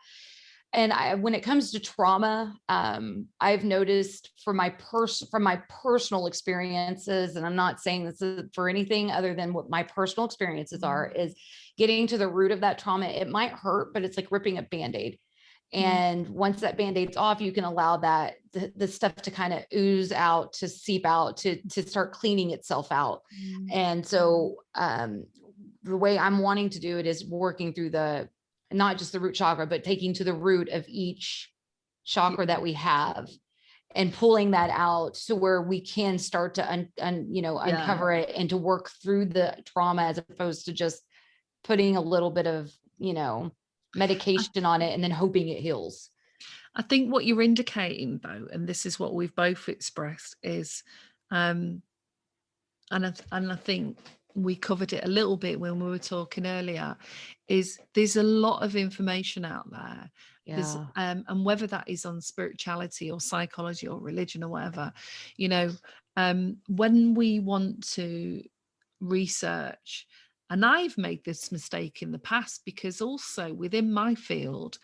Speaker 1: And when it comes to trauma, I've noticed from my personal experiences, and I'm not saying this is for anything other than what my personal experiences are, is getting to the root of that trauma. It might hurt, but it's like ripping a Band-Aid. And once that Band-Aid's off, you can allow that the stuff to kind of ooze out, to seep out, to start cleaning itself out. And so the way I'm wanting to do it is working through not just the root chakra, but taking to the root of each chakra that we have and pulling that out to where we can start to uncover it and to work through the trauma, as opposed to just putting a little bit of, medication on it and then hoping it heals.
Speaker 2: I think what you're indicating, though, and this is what we've both expressed, is and I think we covered it a little bit when we were talking earlier, is there's a lot of information out there. And whether that is on spirituality or psychology or religion or whatever, when we want to research, and I've made this mistake in the past, because also within my field,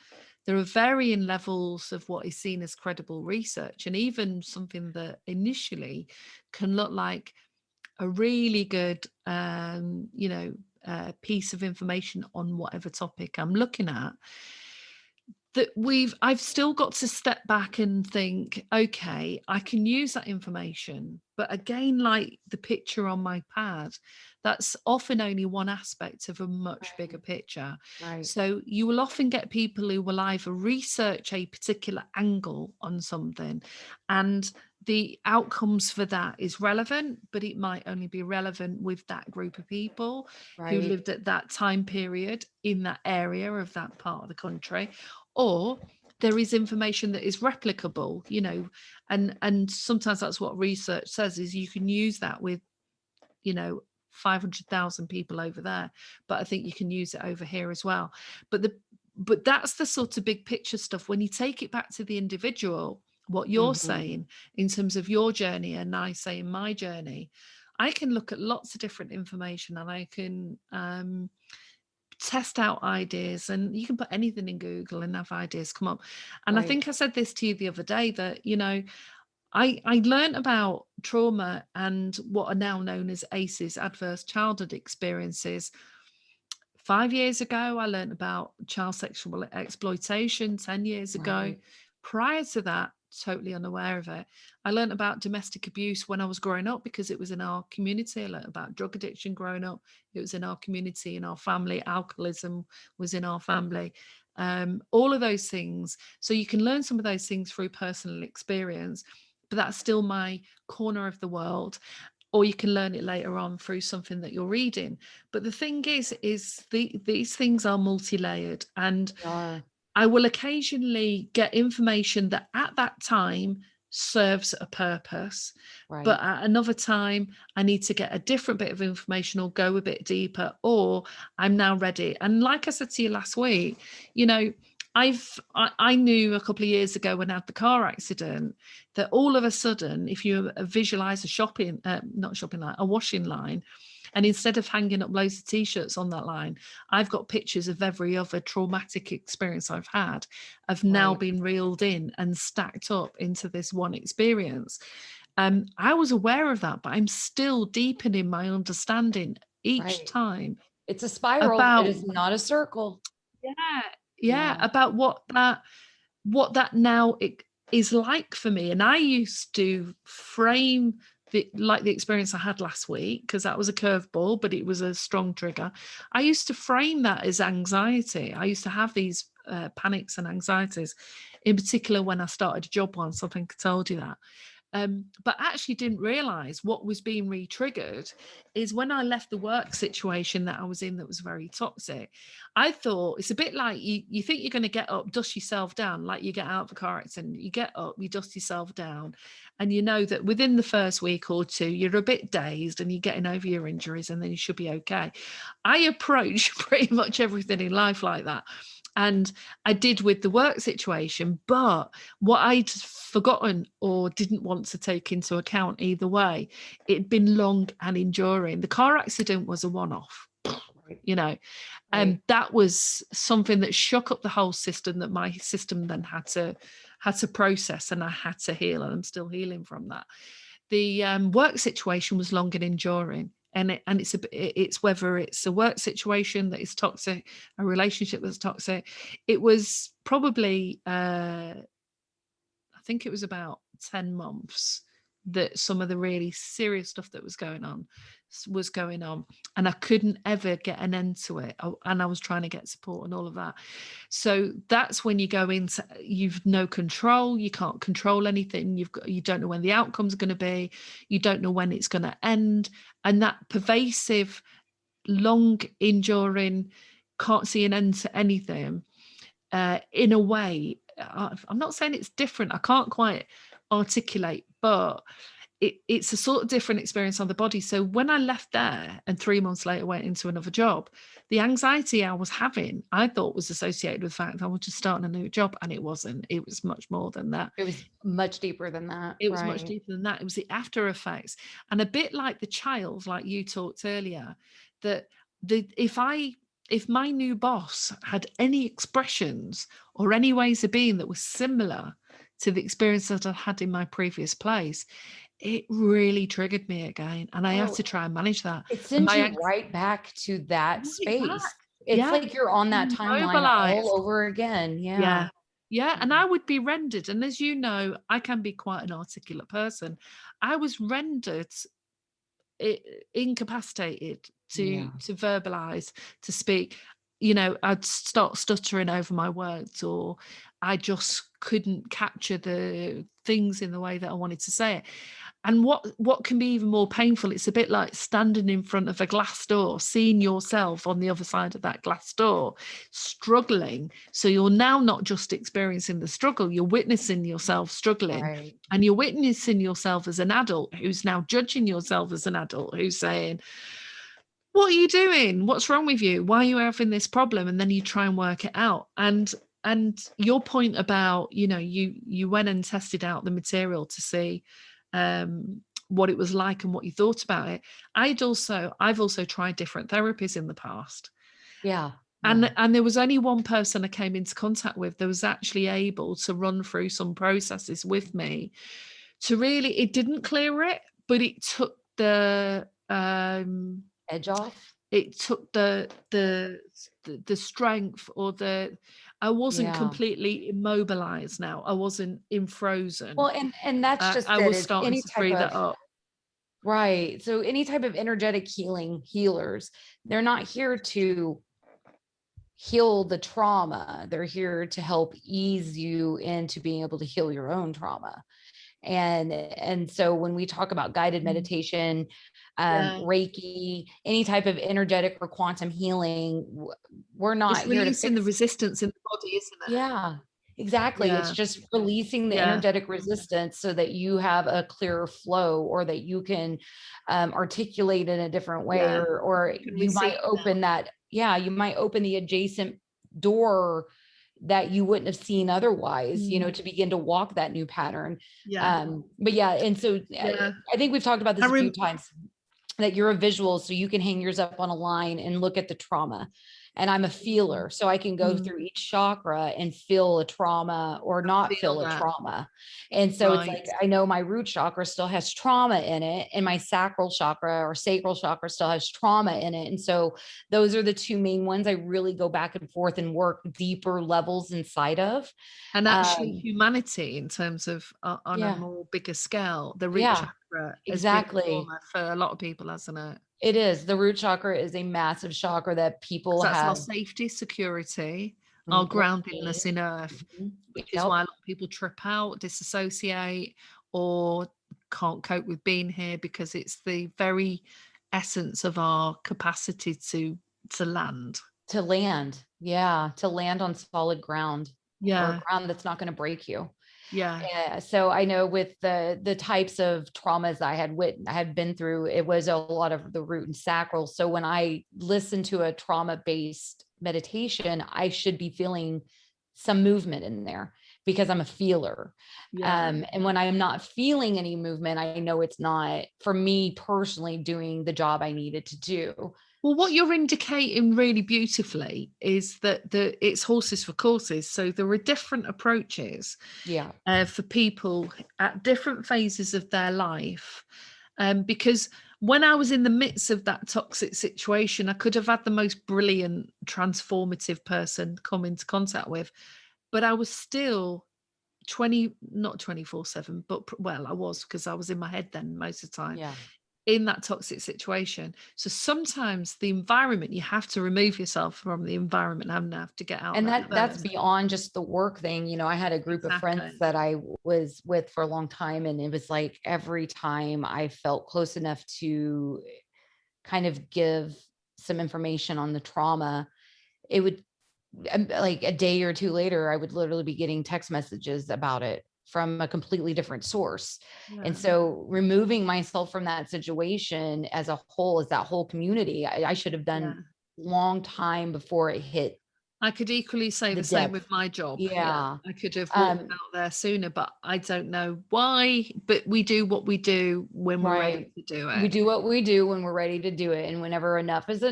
Speaker 2: there are varying levels of what is seen as credible research, and even something that initially can look like a really good, piece of information on whatever topic I'm looking at, that I've still got to step back and think, okay, I can use that information, but again, like the picture on my pad, that's often only one aspect of a much bigger picture. So you will often get people who will either research a particular angle on something, and the outcomes for that is relevant, but it might only be relevant with that group of people who lived at that time period in that area of that part of the country. Or there is information that is replicable, and sometimes that's what research says, is you can use that with, 500,000 people over there, but I think you can use it over here as well. But that's the sort of big picture stuff. When you take it back to the individual, what you're saying in terms of your journey, and I say in my journey, I can look at lots of different information, and I can test out ideas, and you can put anything in Google and have ideas come up. And I think I said this to you the other day, that I learned about trauma and what are now known as ACEs, adverse childhood experiences. 5 years ago, I learned about child sexual exploitation. 10 years ago, prior to that, totally unaware of it. I learned about domestic abuse when I was growing up, because it was in our community. I learned about drug addiction growing up. It was in our community, in our family. Alcoholism was in our family. All of those things. So you can learn some of those things through personal experience, but that's still my corner of the world. Or you can learn it later on through something that you're reading. But the thing is these things are multi-layered, and I will occasionally get information that at that time serves a purpose, but at another time I need to get a different bit of information or go a bit deeper, or I'm now ready. And like I said to you last week, I knew a couple of years ago when I had the car accident that all of a sudden, if you visualize a washing line, and instead of hanging up loads of T-shirts on that line, I've got pictures of every other traumatic experience I've had, have now been reeled in and stacked up into this one experience. I was aware of that, but I'm still deepening my understanding each time.
Speaker 1: It's a spiral. It is not a circle.
Speaker 2: About what that now it is like for me. And I used to frame the experience I had last week, because that was a curveball, but it was a strong trigger. I used to frame that as anxiety. I used to have these panics and anxieties, in particular when I started a job once. I think I told you that. But actually didn't realize what was being re-triggered is when I left the work situation that I was in that was very toxic. I thought it's a bit like you think you're going to get up, dust yourself down, like you get out of a car accident, you get up, you dust yourself down, and you know that within the first week or two you're a bit dazed and you're getting over your injuries, and then you should be okay. I approach pretty much everything in life like that. And I did with the work situation, but what I'd forgotten or didn't want to take into account either way, it'd been long and enduring. The car accident was a one-off, you know, and that was something that shook up the whole system, that my system then had to process, and I had to heal, and I'm still healing from that. The work situation was long and enduring. And it's whether it's a work situation that is toxic, a relationship that's toxic. It was probably, I think it was about 10 months that some of the really serious stuff that was going on, and I couldn't ever get an end to it. And I was trying to get support and all of that. So that's when you go into, you've no control, you can't control anything, you don't know when the outcome's going to be, you don't know when it's going to end, and that pervasive, long enduring, can't see an end to anything, in a way, I'm not saying it's different, I can't quite articulate, but it's a sort of different experience on the body. So when I left there and 3 months later went into another job, the anxiety I was having, I thought was associated with the fact I was just starting a new job, and it wasn't. It was much more than that.
Speaker 1: It was much deeper than that.
Speaker 2: It was much deeper than that. It was the after effects. And a bit like the child, like you talked earlier, that if my new boss had any expressions or any ways of being that were similar to the experience that I had in my previous place, it really triggered me again. And I have to try and manage that.
Speaker 1: It sends you right back to that space. It's like you're on that timeline all over again.
Speaker 2: Yeah. And I would be rendered. And as you know, I can be quite an articulate person. I was rendered incapacitated to verbalize, to speak. You know, I'd start stuttering over my words, or I just couldn't capture the things in the way that I wanted to say it. And what can be even more painful, it's a bit like standing in front of a glass door, seeing yourself on the other side of that glass door, struggling. So you're now not just experiencing the struggle, you're witnessing yourself struggling. And you're witnessing yourself as an adult who's now judging yourself as an adult, who's saying, what are you doing? What's wrong with you? Why are you having this problem? And then you try and work it out. And your point about, you know, you went and tested out the material to see what it was like and what you thought about it. I've also tried different therapies in the past. And there was only one person I came into contact with that was actually able to run through some processes with me to really, it didn't clear it, but it took the
Speaker 1: edge off.
Speaker 2: It took the strength, or I wasn't completely immobilized now. I wasn't frozen.
Speaker 1: Well, and that's just
Speaker 2: I was starting to free that up.
Speaker 1: Right. So any type of energetic healers, they're not here to heal the trauma. They're here to help ease you into being able to heal your own trauma. And so when we talk about guided meditation, Reiki, any type of energetic or quantum healing, we're not here to fix
Speaker 2: the resistance in the body, isn't it?
Speaker 1: Yeah, exactly. It's just releasing the energetic resistance so that you have a clearer flow, or that you can articulate in a different way, or you might open you might open the adjacent door that you wouldn't have seen otherwise, you know, to begin to walk that new pattern. But and so I think we've talked about this a few times, that you're a visual, so you can hang yours up on a line and look at the trauma. And I'm a feeler, so I can go through each chakra and feel a trauma or not feel a trauma. And so it's like, I know my root chakra still has trauma in it, and my sacral chakra or sacral chakra still has trauma in it. And so those are the two main ones I really go back and forth and work deeper levels inside of.
Speaker 2: And actually humanity, in terms of on a more bigger scale, the root chakra
Speaker 1: exactly
Speaker 2: for a lot of people, hasn't it?
Speaker 1: It is. The root chakra is a massive chakra that people have.
Speaker 2: That's our safety, security, our groundedness in earth, which is why a lot of people trip out, disassociate, or can't cope with being here, because it's the very essence of our capacity to land.
Speaker 1: To land. Yeah. To land on solid ground. Or ground that's not going to break you. So I know with the types of traumas I had been through, it was a lot of the root and sacral. So when I listened to a trauma-based meditation, I should be feeling some movement in there because I'm a feeler. And when I'm not feeling any movement, I know it's not, for me personally, doing the job I needed to do.
Speaker 2: Well, what you're indicating really beautifully is that it's horses for courses. So there are different approaches for people at different phases of their life. Because when I was in the midst of that toxic situation, I could have had the most brilliant, transformative person come into contact with, but I was still not 24/7, but I was, because I was in my head then most of the time. In that toxic situation. So sometimes the environment, you have to remove yourself from the environment and have to get out.
Speaker 1: And that's beyond just the work thing. You know, I had a group of friends that I was with for a long time, and it was like every time I felt close enough to kind of give some information on the trauma, it would, like a day or two later, I would literally be getting text messages about it from a completely different source. And so removing myself from that situation as a whole, as that whole community, I should have done long time before it hit.
Speaker 2: I could equally say the same with my job. I could have walked out there sooner, but I don't know why. But we do what we do when we're ready to do it.
Speaker 1: We do what we do when we're ready to do it. And whenever enough is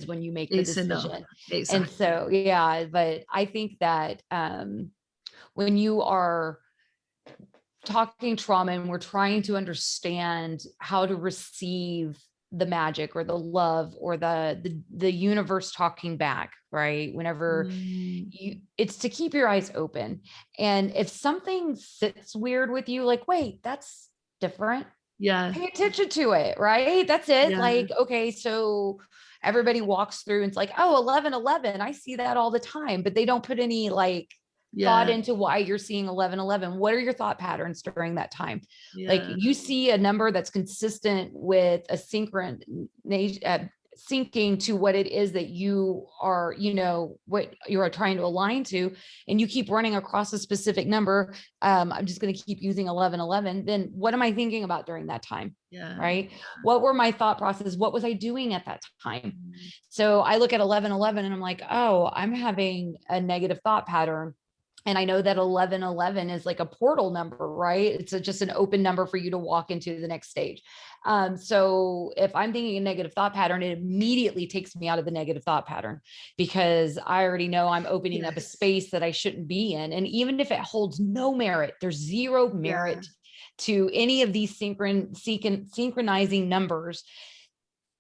Speaker 1: when you make the decision. Exactly. And so, but I think that when you are talking trauma and we're trying to understand how to receive the magic or the love or the universe talking back, right? Whenever it's to keep your eyes open. And if something sits weird with you, like, wait, that's different. Pay attention to it, right? That's it. Like, okay, so everybody walks through and it's like, oh, 11:11. I see that all the time, but they don't put any thought into why you're seeing 11:11. What are your thought patterns during that time? Like, you see a number that's consistent with a syncing to what it is that you are, what you are trying to align to, and you keep running across a specific number. I'm just going to keep using 11:11. Then what am I thinking about during that time? Right? What were my thought processes? What was I doing at that time? So I look at 11:11 and I'm like, oh, I'm having a negative thought pattern. And I know that 11:11 is like a portal number, right? It's just an open number for you to walk into the next stage. So if I'm thinking a negative thought pattern, it immediately takes me out of the negative thought pattern, because I already know I'm opening up a space that I shouldn't be in. And even if it holds no merit, there's zero merit to any of these synchronizing numbers.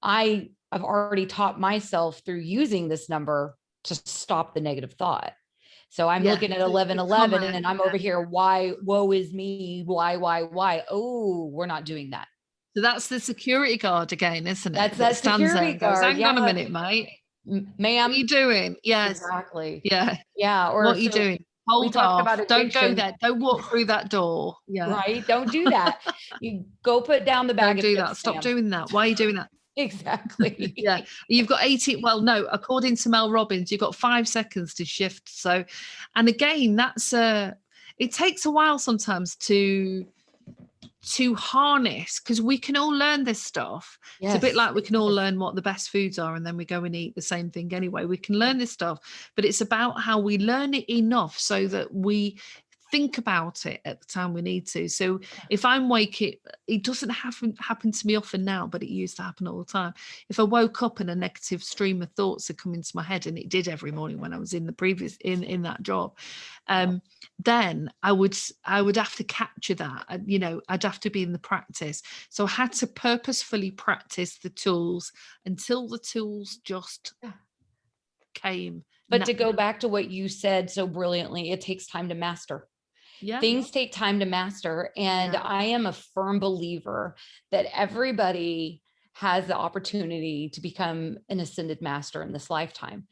Speaker 1: I have already taught myself through using this number to stop the negative thought. So I'm looking at 11:11 and I'm over here. Why? Woe is me. Why? Oh, we're not doing that.
Speaker 2: So that's the security guard again, isn't it?
Speaker 1: That's security guard.
Speaker 2: Hang on a minute, mate.
Speaker 1: Ma'am.
Speaker 2: What are you doing? Yes.
Speaker 1: Exactly.
Speaker 2: Yeah.
Speaker 1: Or
Speaker 2: what are you doing? Hold off. Don't go there. Don't walk through that door.
Speaker 1: Right. Don't do that. You go put down the bag.
Speaker 2: Don't do that. Stop doing that. Why are you doing that?
Speaker 1: Exactly.
Speaker 2: You've got 80. Well, no, according to Mel Robbins, you've got 5 seconds to shift. So, and again, it takes a while sometimes to harness, because we can all learn this stuff. It's a bit like we can all learn what the best foods are, and then we go and eat the same thing anyway. We can learn this stuff, but it's about how we learn it enough so that we think about it at the time we need to. So if I'm waking, it doesn't happen to me often now, but it used to happen all the time. If I woke up and a negative stream of thoughts had come into my head, and it did every morning when I was in the previous in that job, then I would have to capture that. I'd have to be in the practice. So I had to purposefully practice the tools until the tools just came.
Speaker 1: But to go back to what you said so brilliantly, it takes time to master. Things take time to master. And I am a firm believer that everybody has the opportunity to become an ascended master in this lifetime.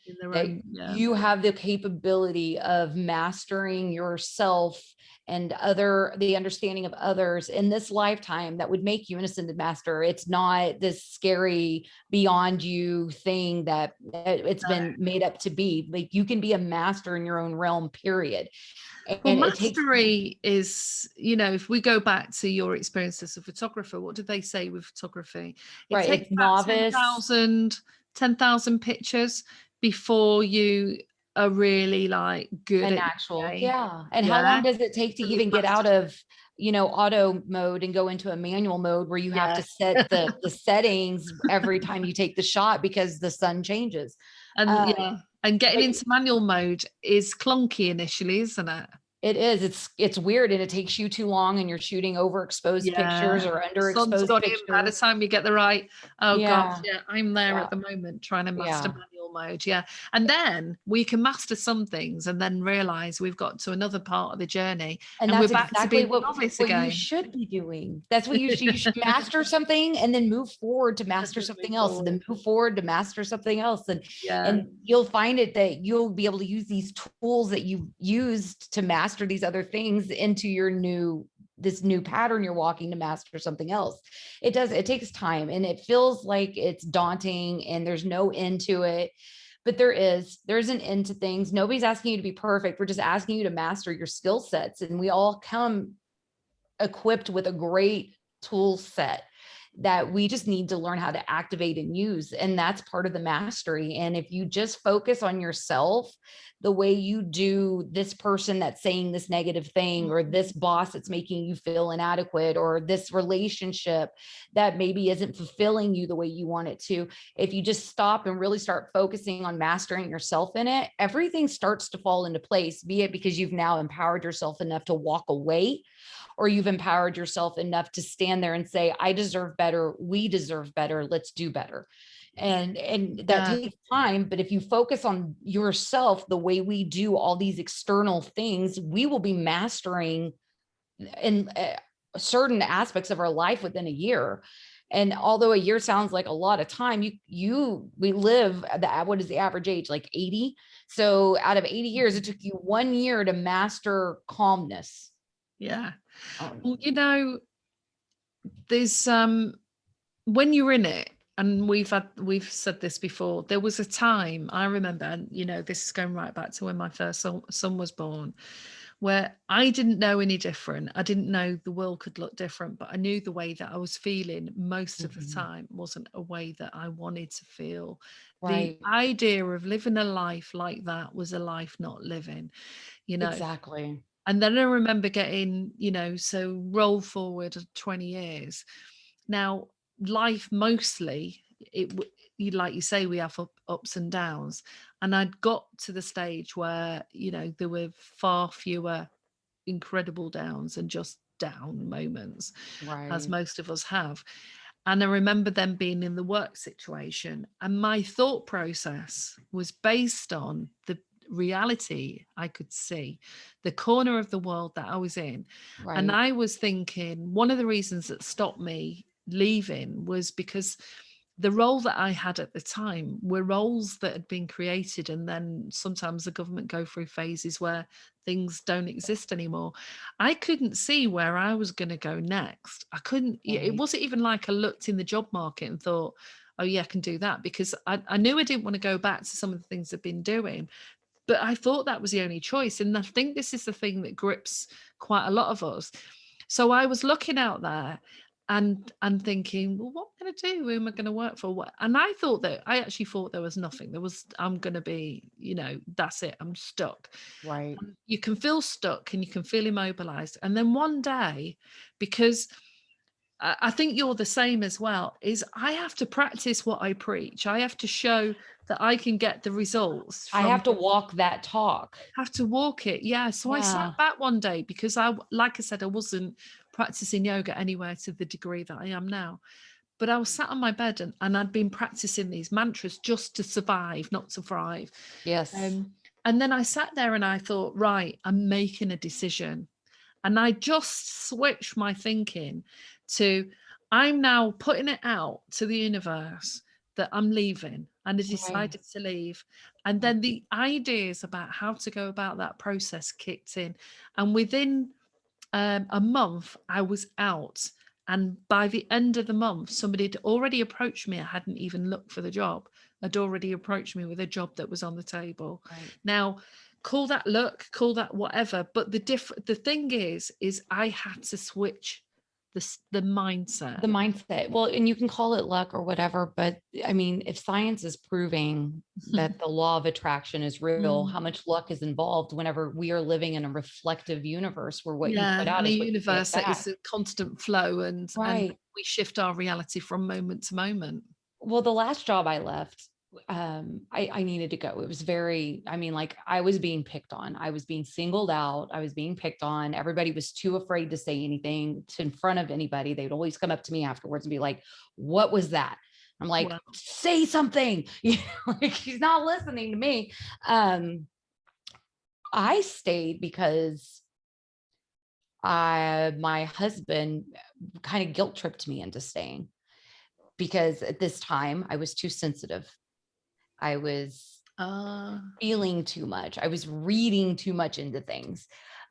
Speaker 1: You have the capability of mastering yourself and the understanding of others in this lifetime that would make you an ascended master. It's not this scary beyond you thing that it's been made up to be. Like, you can be a master in your own realm, period.
Speaker 2: And mastery is, if we go back to your experience as a photographer, what did they say with photography? It takes about 10,000 pictures before you are really like good
Speaker 1: An
Speaker 2: at
Speaker 1: actual,
Speaker 2: your game.
Speaker 1: yeah. And how long
Speaker 2: Yeah.
Speaker 1: does it take to
Speaker 2: Till you've
Speaker 1: even get out
Speaker 2: mastered
Speaker 1: of, auto mode and go into a manual mode where you have
Speaker 2: Yeah.
Speaker 1: to set the settings every time you take the shot because the sun changes.
Speaker 2: And
Speaker 1: Um,
Speaker 2: yeah, and getting
Speaker 1: but
Speaker 2: into manual mode is clunky initially, isn't it?
Speaker 1: it is, it's weird, and it takes you too long, and you're shooting overexposed pictures
Speaker 2: Yeah.
Speaker 1: or
Speaker 2: The sun's
Speaker 1: underexposed
Speaker 2: gone in by the
Speaker 1: pictures.
Speaker 2: time you get the right. Oh gosh,
Speaker 1: Yeah.
Speaker 2: yeah, I'm there
Speaker 1: Yeah.
Speaker 2: at the moment trying to master
Speaker 1: Yeah.
Speaker 2: manual mode. Yeah. And then we can master some things and then realize we've got to another part of the journey
Speaker 1: And
Speaker 2: and we're
Speaker 1: that's
Speaker 2: back to
Speaker 1: exactly
Speaker 2: being
Speaker 1: what
Speaker 2: novice
Speaker 1: what you
Speaker 2: again.
Speaker 1: should be doing. That's what you should master something and then move forward to master
Speaker 2: Move
Speaker 1: something else, and then
Speaker 2: forward.
Speaker 1: move forward to master something else. And
Speaker 2: Yeah.
Speaker 1: and you'll find it that you'll be able to use these tools that you used to master these other things into your this new pattern you're walking to master something else. It takes time, and it feels like it's daunting and there's no end to it. But there's an end to things. Nobody's asking you to be perfect. We're just asking you to master your skill sets. And we all come equipped with a great tool set that we just need to learn how to activate and use. And that's part of the mastery. And if you just focus on yourself, the way you do this person that's saying this negative thing, or this boss that's making you feel inadequate, or this relationship that maybe isn't fulfilling you the way you want it to, if you just stop and really start focusing on mastering yourself in it, everything starts to fall into place, be it because you've now empowered yourself enough to walk away, or you've empowered yourself enough to stand there and say, I deserve better. We deserve better. Let's do better. And that
Speaker 2: Yeah.
Speaker 1: takes time. But if you focus on yourself, the way we do all these external things, we will be mastering in certain aspects of our life within a year. And although a year sounds like a lot of time, we live at what is the average age, like 80. So out of 80 years, it took you 1 year to master calmness.
Speaker 2: Yeah.
Speaker 1: Um,
Speaker 2: Well, there's when you're in it, and we've said this before, there was a time I remember, and this is going right back to when my first son was born, where I didn't know any different. I didn't know the world could look different, but I knew the way that I was feeling most of the time wasn't a way that I wanted to feel. The
Speaker 1: right.
Speaker 2: idea of living a life like that was a life not living, you know.
Speaker 1: Exactly.
Speaker 2: And then I remember getting, so roll forward 20 years. Now, life mostly, like you say, we have ups and downs. And I'd got to the stage where, there were far fewer incredible downs and just down moments, as
Speaker 1: Right.
Speaker 2: most of us have. And I remember them being in the work situation. And my thought process was based on the reality I could see, the corner of the world that I was in. And
Speaker 1: Right.
Speaker 2: I was thinking one of the reasons that stopped me leaving was because the role that I had at the time were roles that had been created, and then sometimes the government go through phases where things don't exist anymore. I couldn't see where I was going to go next. I couldn't, it
Speaker 1: Right.
Speaker 2: wasn't even like I looked in the job market and thought, oh yeah, I can do that, because I knew I didn't want to go back to some of the things I've been doing. But I thought that was the only choice. And I think this is the thing that grips quite a lot of us. So I was looking out there and thinking, well, what am I going to do? Who am I going to work for? What? And I actually thought there was nothing. I'm going to be, that's it. I'm stuck.
Speaker 1: Right.
Speaker 2: You can feel stuck and you can feel immobilized. And then one day, because I think you're the same as well, is I have to practice what I preach. I have to show that I can get the results
Speaker 1: I
Speaker 2: from
Speaker 1: have to walk that talk.
Speaker 2: have to walk it. Yeah. So I
Speaker 1: Yeah.
Speaker 2: sat back one day because like I said, I wasn't practicing yoga anywhere to the degree that I am now. But I was sat on my bed and I'd been practicing these mantras just to survive, not to thrive.
Speaker 1: Yes.
Speaker 2: And then I sat there and I thought, right, I'm making a decision. And I just switched my thinking to, I'm now putting it out to the universe that I'm leaving, and I
Speaker 1: Right.
Speaker 2: decided to leave. And then the ideas about how to go about that process kicked in. And within a month, I was out. And by the end of the month, somebody had already approached me. I hadn't even looked for the job. Had already approached me with a job that was on the table.
Speaker 1: Right.
Speaker 2: Now, call that luck, call that whatever. But the thing is I had to switch the mindset.
Speaker 1: The mindset. Well, and you can call it luck or whatever, but I mean, if science is proving that the law of attraction is real, how much luck is involved whenever we are living in a reflective universe where what you put out
Speaker 2: and a
Speaker 1: is what you
Speaker 2: universe
Speaker 1: get
Speaker 2: that
Speaker 1: back.
Speaker 2: is a constant flow, and
Speaker 1: Right.
Speaker 2: we shift our reality from moment to moment.
Speaker 1: Well, the last job I left, I needed to go. It was very, I mean, like I was being picked on. I was being singled out. I was being picked on. Everybody was too afraid to say anything in front of anybody. They'd always come up to me afterwards and be like, what was that? I'm like, wow. Say something. You know, like she's not listening to me. I stayed because my husband kind of guilt tripped me into staying, because at this time I was too sensitive. I was feeling too much. I was reading too much into things,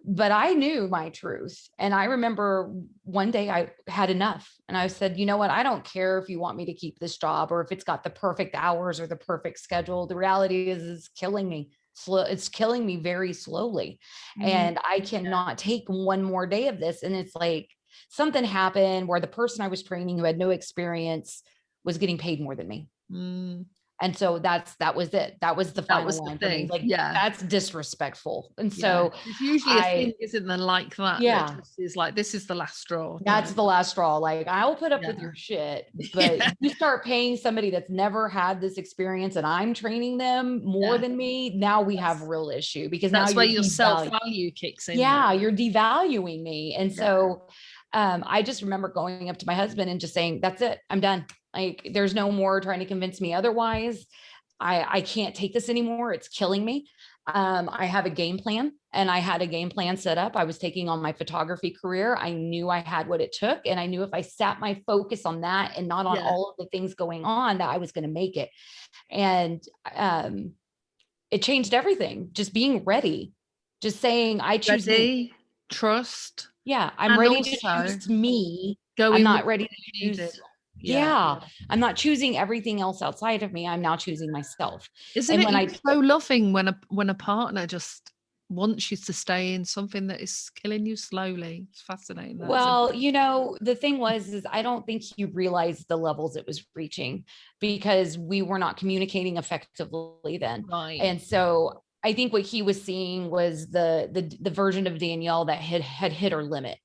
Speaker 1: but I knew my truth. And I remember one day I had enough and I said, you know what? I don't care if you want me to keep this job or if it's got the perfect hours or the perfect schedule. The reality is it's killing me. It's killing me very slowly. And I cannot take one more day of this. And it's like something happened where the person I was training who had no experience was getting paid more than me. And so that was it. That was the final line for me. Like, that's disrespectful. And so
Speaker 2: it's usually a thing, isn't there, like that?
Speaker 1: Yeah.
Speaker 2: That just is like, this is the last straw.
Speaker 1: That's the last straw. Like, I'll put up with your shit, but you start paying somebody that's never had this experience and I'm training them more than me. Now we have a real issue, because
Speaker 2: that's
Speaker 1: now
Speaker 2: where your self-value kicks in.
Speaker 1: Yeah. You're devaluing me. And so I just remember going up to my husband and just saying, that's it. I'm done. Like, there's no more trying to convince me otherwise. I can't take this anymore. It's killing me. I have a game plan, and I had a game plan set up. I was taking on my photography career. I knew I had what it took. And I knew if I sat my focus on that and not on all of the things going on, that I was going to make it. And it changed everything. Just being ready, just saying, I choose me.
Speaker 2: Trust.
Speaker 1: Yeah. I'm ready to choose me. I'm not ready to choose. I'm not choosing everything else outside of me. I'm now choosing myself.
Speaker 2: Isn't it so loving when a partner just wants you to stay in something that is killing you slowly? It's fascinating.
Speaker 1: Well, you know, the thing is I don't think he realized the levels it was reaching, because we were not communicating effectively then.
Speaker 2: Right.
Speaker 1: And so I think what he was seeing was the version of Danielle that had hit her limit.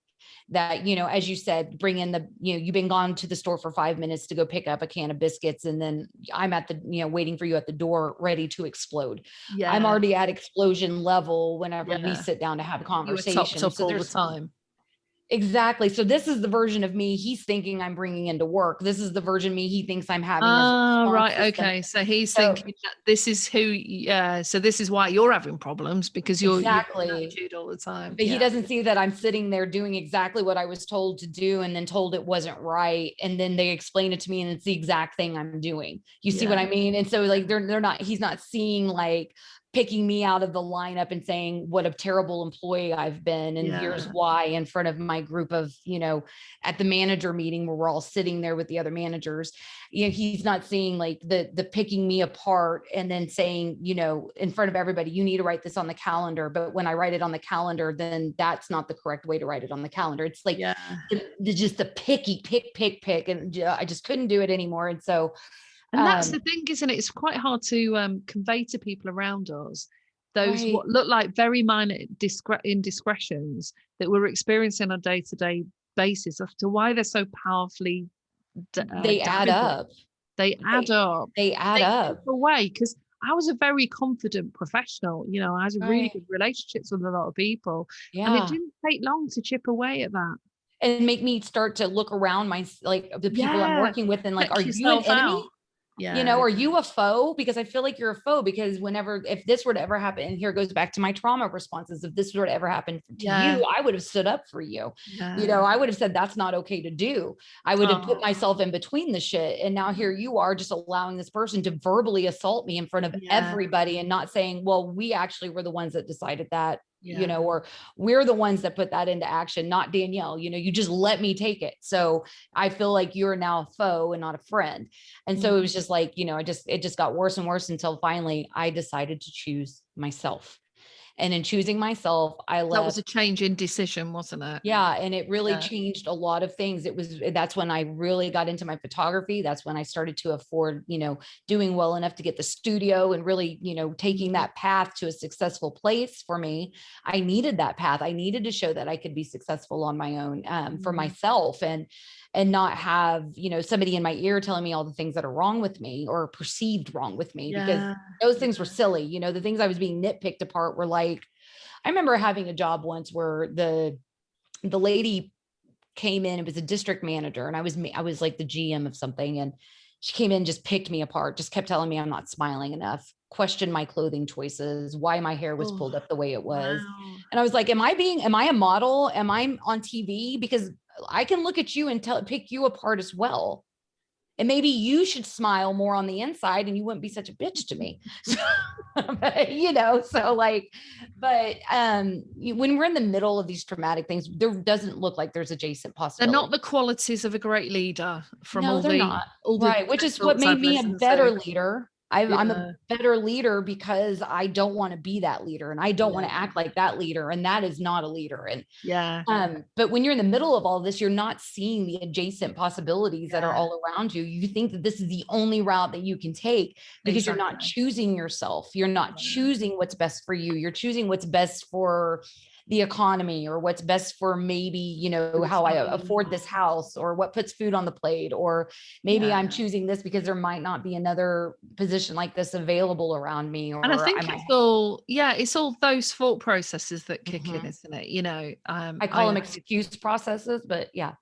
Speaker 1: That, you know, as you said, bring in you've been gone to the store for 5 minutes to go pick up a can of biscuits. And then I'm at waiting for you at the door, ready to explode. I'm already at explosion level whenever we sit down to have a conversation.
Speaker 2: You were topped up all the time.
Speaker 1: Exactly. So this is the version of me he's thinking I'm bringing into work. This is the version of me he thinks I'm having.
Speaker 2: Right. Okay. So he's thinking that this is so this is why you're having problems, because you're attitude all the time.
Speaker 1: But he doesn't see that I'm sitting there doing exactly what I was told to do, and then told it wasn't right. And then they explain it to me and it's the exact thing I'm doing. You see what I mean? And so like, he's not seeing like picking me out of the lineup and saying what a terrible employee I've been. And here's why, in front of my group of, at the manager meeting where we're all sitting there with the other managers, he's not seeing like the picking me apart and then saying, in front of everybody, you need to write this on the calendar. But when I write it on the calendar, then that's not the correct way to write it on the calendar. It's like just the pick. And I just couldn't do it anymore. And so,
Speaker 2: and that's the thing, isn't it? It's quite hard to convey to people around us those what look like very minor indiscretions that we're experiencing on a day-to-day basis, as to why they're so powerfully
Speaker 1: they add up.
Speaker 2: They add up.
Speaker 1: They add up.
Speaker 2: Away, because I was a very confident professional. I had really good relationships with a lot of people, and it didn't take long to chip away at that.
Speaker 1: And make me start to look around the people I'm working with, and like, are you an enemy? Are you a foe? Because I feel like you're a foe, because if this were to ever happen, and here goes back to my trauma responses, if this were to ever happen to you, I would have stood up for you. I would have said, that's not okay to do. I would have put myself in between the shit. And now here you are just allowing this person to verbally assault me in front of everybody, and not saying, well, we actually were the ones that decided that. Or we're the ones that put that into action, not Danielle. You just let me take it. So I feel like you're now a foe and not a friend. And so it was just like, it just got worse and worse until finally I decided to choose myself. And in choosing myself, I left.
Speaker 2: That was a change in decision, wasn't it?
Speaker 1: Yeah. And it really changed a lot of things. That's when I really got into my photography. That's when I started to afford, doing well enough to get the studio and really, taking that path to a successful place for me. I needed that path. I needed to show that I could be successful on my own, for myself, and not have, somebody in my ear telling me all the things that are wrong with me or perceived wrong with me, because those things were silly. The things I was being nitpicked apart were like, I remember having a job once where the lady came in, it was a district manager, and I was like the GM of something. And she came in, just picked me apart, just kept telling me I'm not smiling enough, questioned my clothing choices, why my hair was pulled up the way it was. Wow. And I was like, am I a model? Am I on TV? Because I can look at you and pick you apart as well. And maybe you should smile more on the inside and you wouldn't be such a bitch to me. When we're in the middle of these traumatic things, there doesn't look like there's adjacent possibilities.
Speaker 2: They're not the qualities of a great leader from
Speaker 1: right. Which is what made me a better leader. I'm a better leader because I don't want to be that leader, and I don't want to act like that leader. And that is not a leader. And but when you're in the middle of all this, you're not seeing the adjacent possibilities that are all around you. You think that this is the only route that you can take because you're not choosing yourself. You're not choosing what's best for you. You're choosing what's best for the economy, or what's best for maybe, how I afford this house, or what puts food on the plate, or maybe I'm choosing this because there might not be another position like this available around me.
Speaker 2: And I think it's all those thought processes that kick in, isn't it?
Speaker 1: I call them excuse processes, but yeah.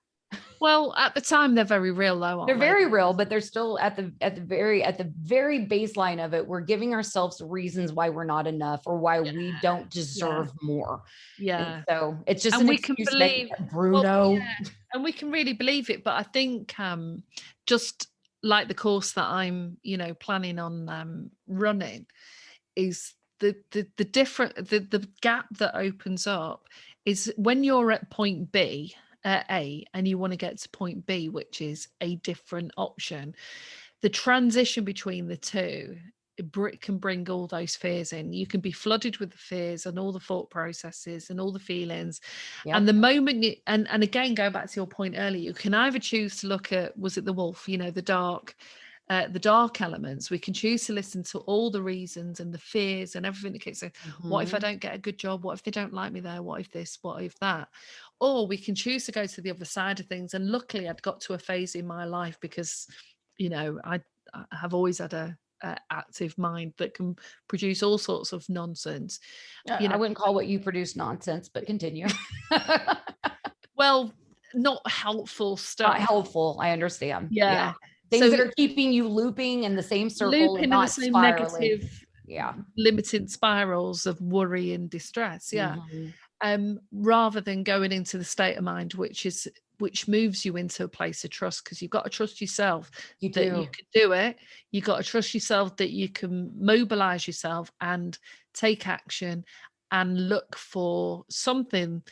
Speaker 2: Well, at the time, they're very real, though, aren't
Speaker 1: they? They're very real, but they're still at the very baseline of it. We're giving ourselves reasons why we're not enough, or why we don't deserve more.
Speaker 2: Yeah.
Speaker 1: And so it's just an excuse to believe Bruno.
Speaker 2: And we can really believe it. But I think just like the course that I'm, planning on running, is the gap that opens up is when you're at point B. A, and you want to get to point B, which is a different option. The transition between the two, it can bring all those fears in. You can be flooded with the fears and all the thought processes and all the feelings. Yep. And the moment and again, going back to your point earlier, you can either choose to look at, was it the wolf, the dark elements. We can choose to listen to all the reasons and the fears and everything that kicks in. What if I don't get a good job? What if they don't like me there? What if this? What if that? Or we can choose to go to the other side of things. And luckily I'd got to a phase in my life because, I have always had a active mind that can produce all sorts of nonsense.
Speaker 1: I wouldn't call what you produce nonsense, but continue.
Speaker 2: Well, not helpful stuff.
Speaker 1: Not helpful. I understand.
Speaker 2: Yeah.
Speaker 1: Things that are keeping you looping in the same circle, and not
Speaker 2: in the same
Speaker 1: spiraling.
Speaker 2: negative, limiting spirals of worry and distress. Yeah. Rather than going into the state of mind, which moves you into a place of trust, because you've got to trust yourself you can do it. You've got to trust yourself that you can mobilize yourself and take action and look for something.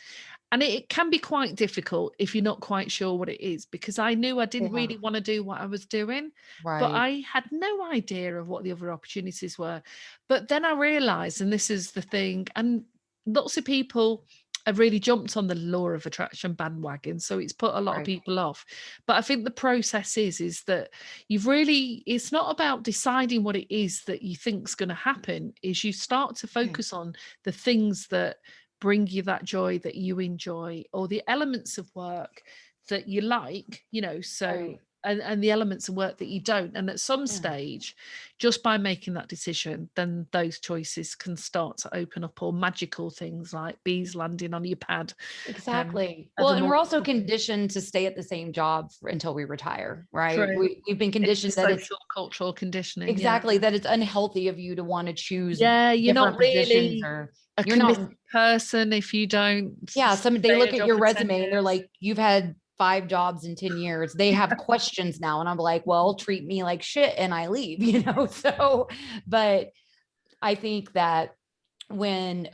Speaker 2: And it can be quite difficult if you're not quite sure what it is, because I knew I didn't really want to do what I was doing, but I had no idea of what the other opportunities were. But then I realized, and this is the thing, and lots of people have really jumped on the law of attraction bandwagon, so it's put a lot of people off. But I think the process is that it's not about deciding what it is that you think is going to happen, is you start to focus on the things that bring you that joy that you enjoy, or the elements of work that you like, and the elements of work that you don't. And at some stage, just by making that decision, then those choices can start to open up, or magical things like bees landing on your pad.
Speaker 1: Exactly. And we're also conditioned to stay at the same job until we retire, right? We've been conditioned that it's
Speaker 2: cultural conditioning.
Speaker 1: Exactly. That it's unhealthy of you to want to choose.
Speaker 2: You're not really a committed person if you don't.
Speaker 1: Yeah. They look at your resume and they're like, you've had 5 jobs in 10 years. They have questions now. And I'm like, well, treat me like shit and I leave, So, but I think that when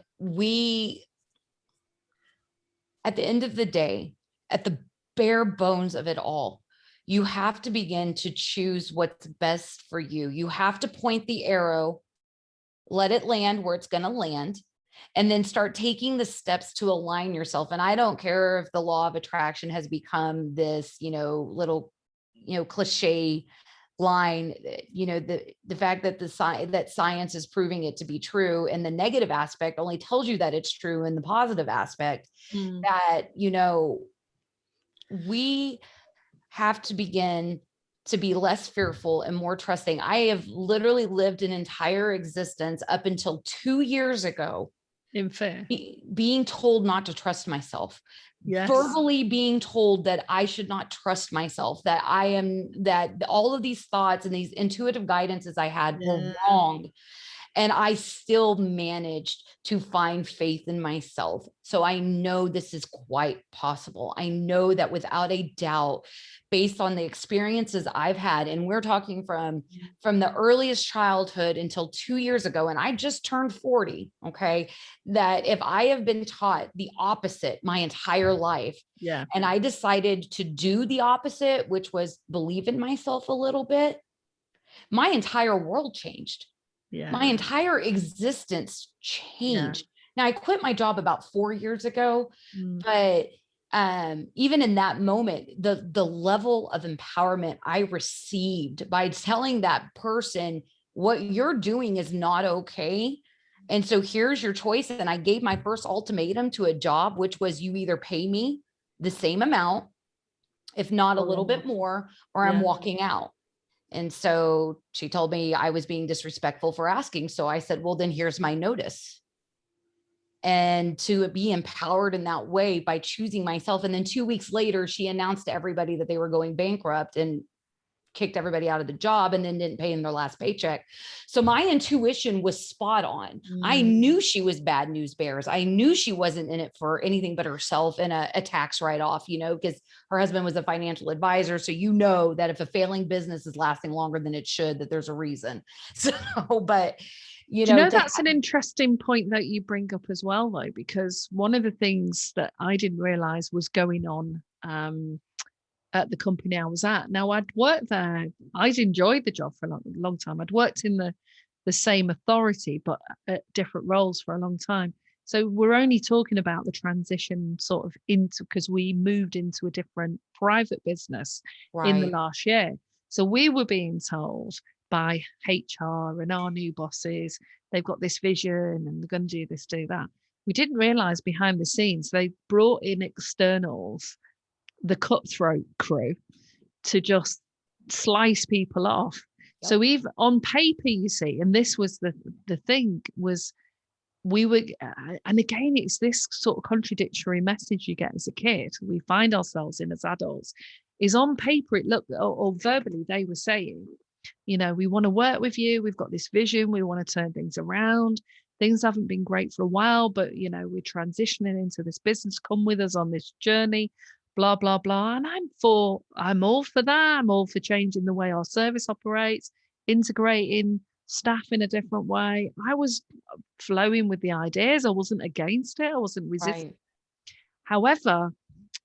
Speaker 1: at the end of the day, at the bare bones of it all, you have to begin to choose what's best for you. You have to point the arrow, let it land where it's going to land, and then start taking the steps to align yourself. And I don't care if the law of attraction has become this, little, cliche line, the fact that that science is proving it to be true, and the negative aspect only tells you that it's true in the positive aspect, that, we have to begin to be less fearful and more trusting. I have literally lived an entire existence up until 2 years ago
Speaker 2: in fear,
Speaker 1: being told not to trust myself. Yes. Verbally being told that I should not trust myself, that all of these thoughts and these intuitive guidances I had were wrong. And I still managed to find faith in myself. So I know this is quite possible. I know that without a doubt, based on the experiences I've had, and we're talking from the earliest childhood until 2 years ago, and I just turned 40, okay, that if I have been taught the opposite my entire life, and I decided to do the opposite, which was believe in myself a little bit, my entire world changed. My entire existence changed. Now, I quit my job about 4 years ago, but even in that moment, the level of empowerment I received by telling that person, what you're doing is not okay. And so here's your choice. And I gave my first ultimatum to a job, which was, you either pay me the same amount, if not a little bit more, or I'm walking out. And so she told me I was being disrespectful for asking. So I said, well, then here's my notice. And to be empowered in that way by choosing myself. And then 2 weeks later, she announced to everybody that they were going bankrupt and kicked everybody out of the job, and then didn't pay them their last paycheck. So my intuition was spot on. I knew she was bad news bears. I knew she wasn't in it for anything but herself and a tax write-off, because her husband was a financial advisor. So that if a failing business is lasting longer than it should, that there's a reason. So, but
Speaker 2: that's an interesting point that you bring up as well, though, because one of the things that I didn't realize was going on at the company I was at. Now, I'd worked there. I'd enjoyed the job for a long time. I'd worked in the same authority, but at different roles for a long time. So we're only talking about the transition sort of because we moved into a different private business in the last year. So we were being told by HR and our new bosses, they've got this vision and they're going to do this, do that. We didn't realize behind the scenes, they brought in externals, the cutthroat crew, to just slice people off. Yep. So even on paper, you see, and this was the thing, was we were, and again, it's this sort of contradictory message you get as a kid, we find ourselves in as adults, is on paper it looked, or verbally they were saying, we want to work with you, we've got this vision, we want to turn things around, things haven't been great for a while, but we're transitioning into this business, come with us on this journey, blah, blah, blah. And I'm all for that. I'm all for changing the way our service operates, integrating staff in a different way. I was flowing with the ideas. I wasn't against it. I wasn't resisting. Right. However,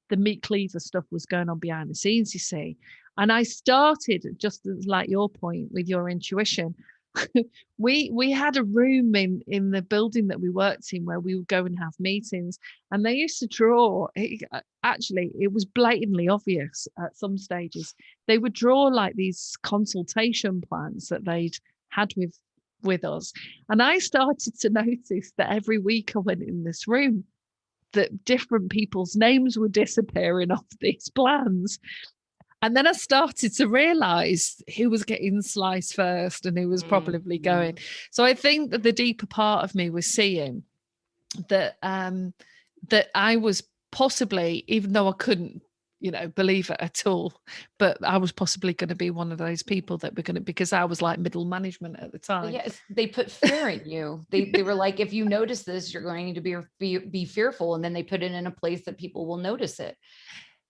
Speaker 2: the meat cleaver stuff was going on behind the scenes, you see. And I started, just like your point with your intuition, we had a room in the building that we worked in where we would go and have meetings, and they used to draw, actually it was blatantly obvious at some stages, they would draw like these consultation plans that they'd had with us. And I started to notice that every week I went in this room that different people's names were disappearing off these plans. And then I started to realize who was getting sliced first and who was probably going. So I think that the deeper part of me was seeing that that I was possibly, even though I couldn't, believe it at all, but I was possibly going to be one of those people that were going to, because I was like middle management at the time.
Speaker 1: Yes, they put fear in you. They were like, if you notice this, you're going to be fearful, and then they put it in a place that people will notice it.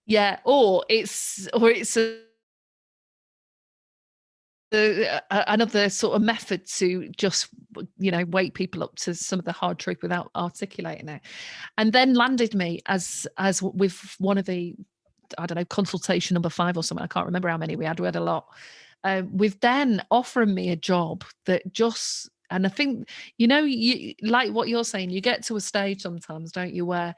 Speaker 2: Yeah, or it's another sort of method to just, wake people up to some of the hard truth without articulating it. And then landed me as with one of the, I don't know, consultation number 5 or something. I can't remember how many we had. We had a lot. With then offering me a job that just And I think, you like what you're saying, you get to a stage sometimes, don't you, where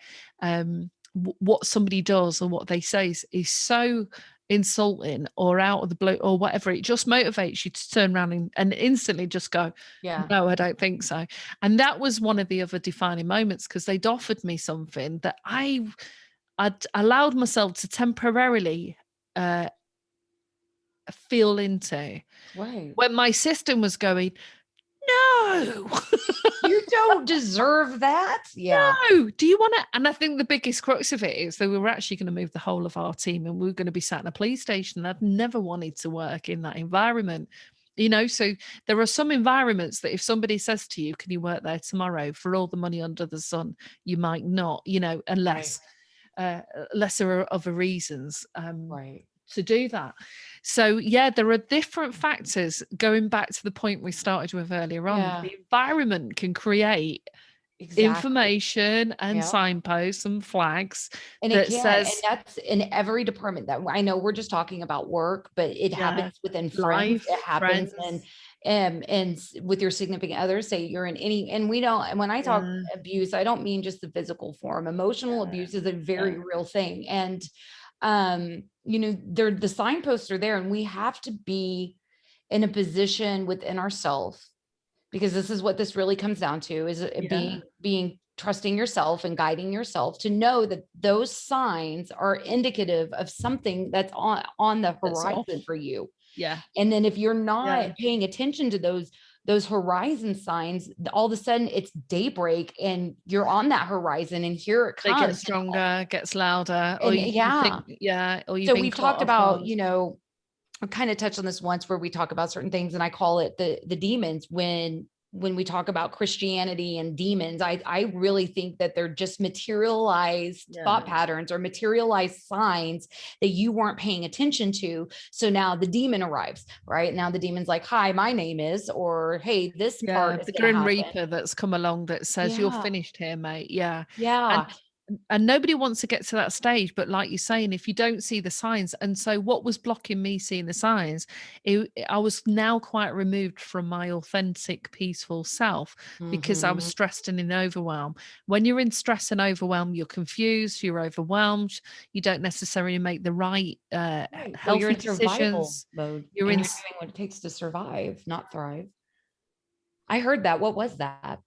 Speaker 2: what somebody does or what they say is so insulting or out of the blue or whatever, it just motivates you to turn around and instantly just go,
Speaker 1: Yeah.
Speaker 2: no, I don't think so. And that was one of the other defining moments, because they'd offered me something that I'd allowed myself to temporarily feel into,
Speaker 1: Right.
Speaker 2: when my system was going, no.
Speaker 1: You don't deserve that. Yeah.
Speaker 2: No. Do you want to? And I think the biggest crux of it is that we were actually going to move the whole of our team, and we were going to be sat in a police station. I'd never wanted to work in that environment. So there are some environments that if somebody says to you, can you work there tomorrow, for all the money under the sun, you might not, unless lesser of other reasons to do that. So yeah, there are different factors, going back to the point we started with earlier on. The environment can create information and signposts and flags,
Speaker 1: and
Speaker 2: that
Speaker 1: it can,
Speaker 2: says,
Speaker 1: and that's in every department. That I know we're just talking about work, but it happens within friends. It happens and with your significant other. Say you're in any, and we don't, and when I talk abuse, I don't mean just the physical form. Emotional abuse is a very real thing. And they're, the signposts are there, and we have to be in a position within ourselves, because this is what this really comes down to, is being trusting yourself and guiding yourself to know that those signs are indicative of something that's on the horizon for you.
Speaker 2: Yeah.
Speaker 1: And then if you're not paying attention to those horizon signs, all of a sudden it's daybreak and you're on that horizon, and here it comes.
Speaker 2: It gets stronger, gets louder.
Speaker 1: Or
Speaker 2: you
Speaker 1: so we've talked about, I kind of touched on this once, where we talk about certain things, and I call it the demons. When we talk about Christianity and demons, I really think that they're just materialized thought patterns or materialized signs that you weren't paying attention to. So now the demon arrives, right? Now the demon's like, hi, my name is, or hey, this part is
Speaker 2: the Grim Reaper that's come along that says you're finished here, mate. Yeah. And nobody wants to get to that stage, but like you're saying, if you don't see the signs, and so what was blocking me seeing the signs, I was now quite removed from my authentic, peaceful self, because I was stressed and in overwhelm. When you're in stress and overwhelm, you're confused, you're overwhelmed, you don't necessarily make the right healthy
Speaker 1: you're in
Speaker 2: decisions.
Speaker 1: Mode. You're doing what it takes to survive, not thrive. I heard that. What was that?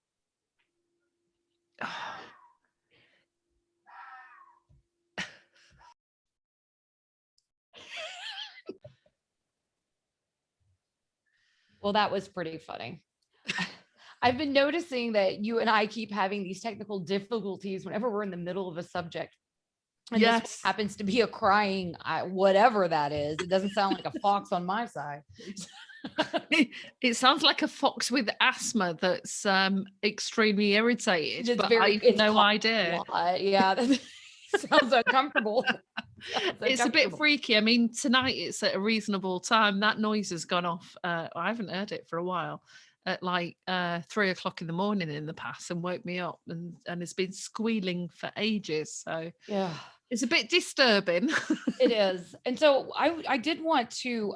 Speaker 1: Well, that was pretty funny. I've been noticing that you and I keep having these technical difficulties whenever we're in the middle of a subject. And this happens to be a crying, whatever that is. It doesn't sound like a fox on my side.
Speaker 2: It sounds like a fox with asthma that's extremely irritated, but I have no idea.
Speaker 1: Yeah, that sounds uncomfortable.
Speaker 2: It's a bit freaky. I mean, tonight it's at a reasonable time. That noise has gone off. I haven't heard it for a while, at like 3 o'clock in the morning in the past, and woke me up, and it's been squealing for ages. So
Speaker 1: yeah,
Speaker 2: it's a bit disturbing.
Speaker 1: It is. And so I did want to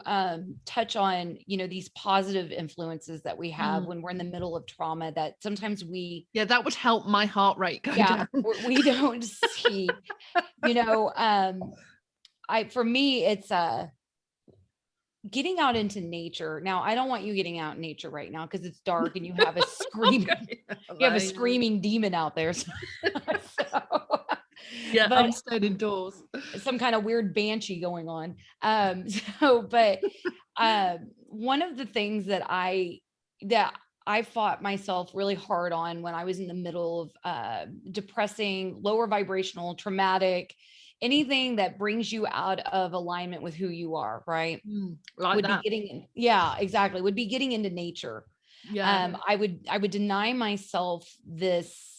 Speaker 1: touch on, these positive influences that we have when we're in the middle of trauma, that sometimes
Speaker 2: that would help my heart rate go down.
Speaker 1: We don't see, for me, it's getting out into nature. Now, I don't want you getting out in nature right now, because it's dark and you have a screaming demon out there. So,
Speaker 2: but I'm staying indoors.
Speaker 1: Some kind of weird banshee going on. One of the things that I fought myself really hard on when I was in the middle of depressing, lower vibrational, traumatic, anything that brings you out of alignment with who you are, right? Would be getting into nature. I would deny myself this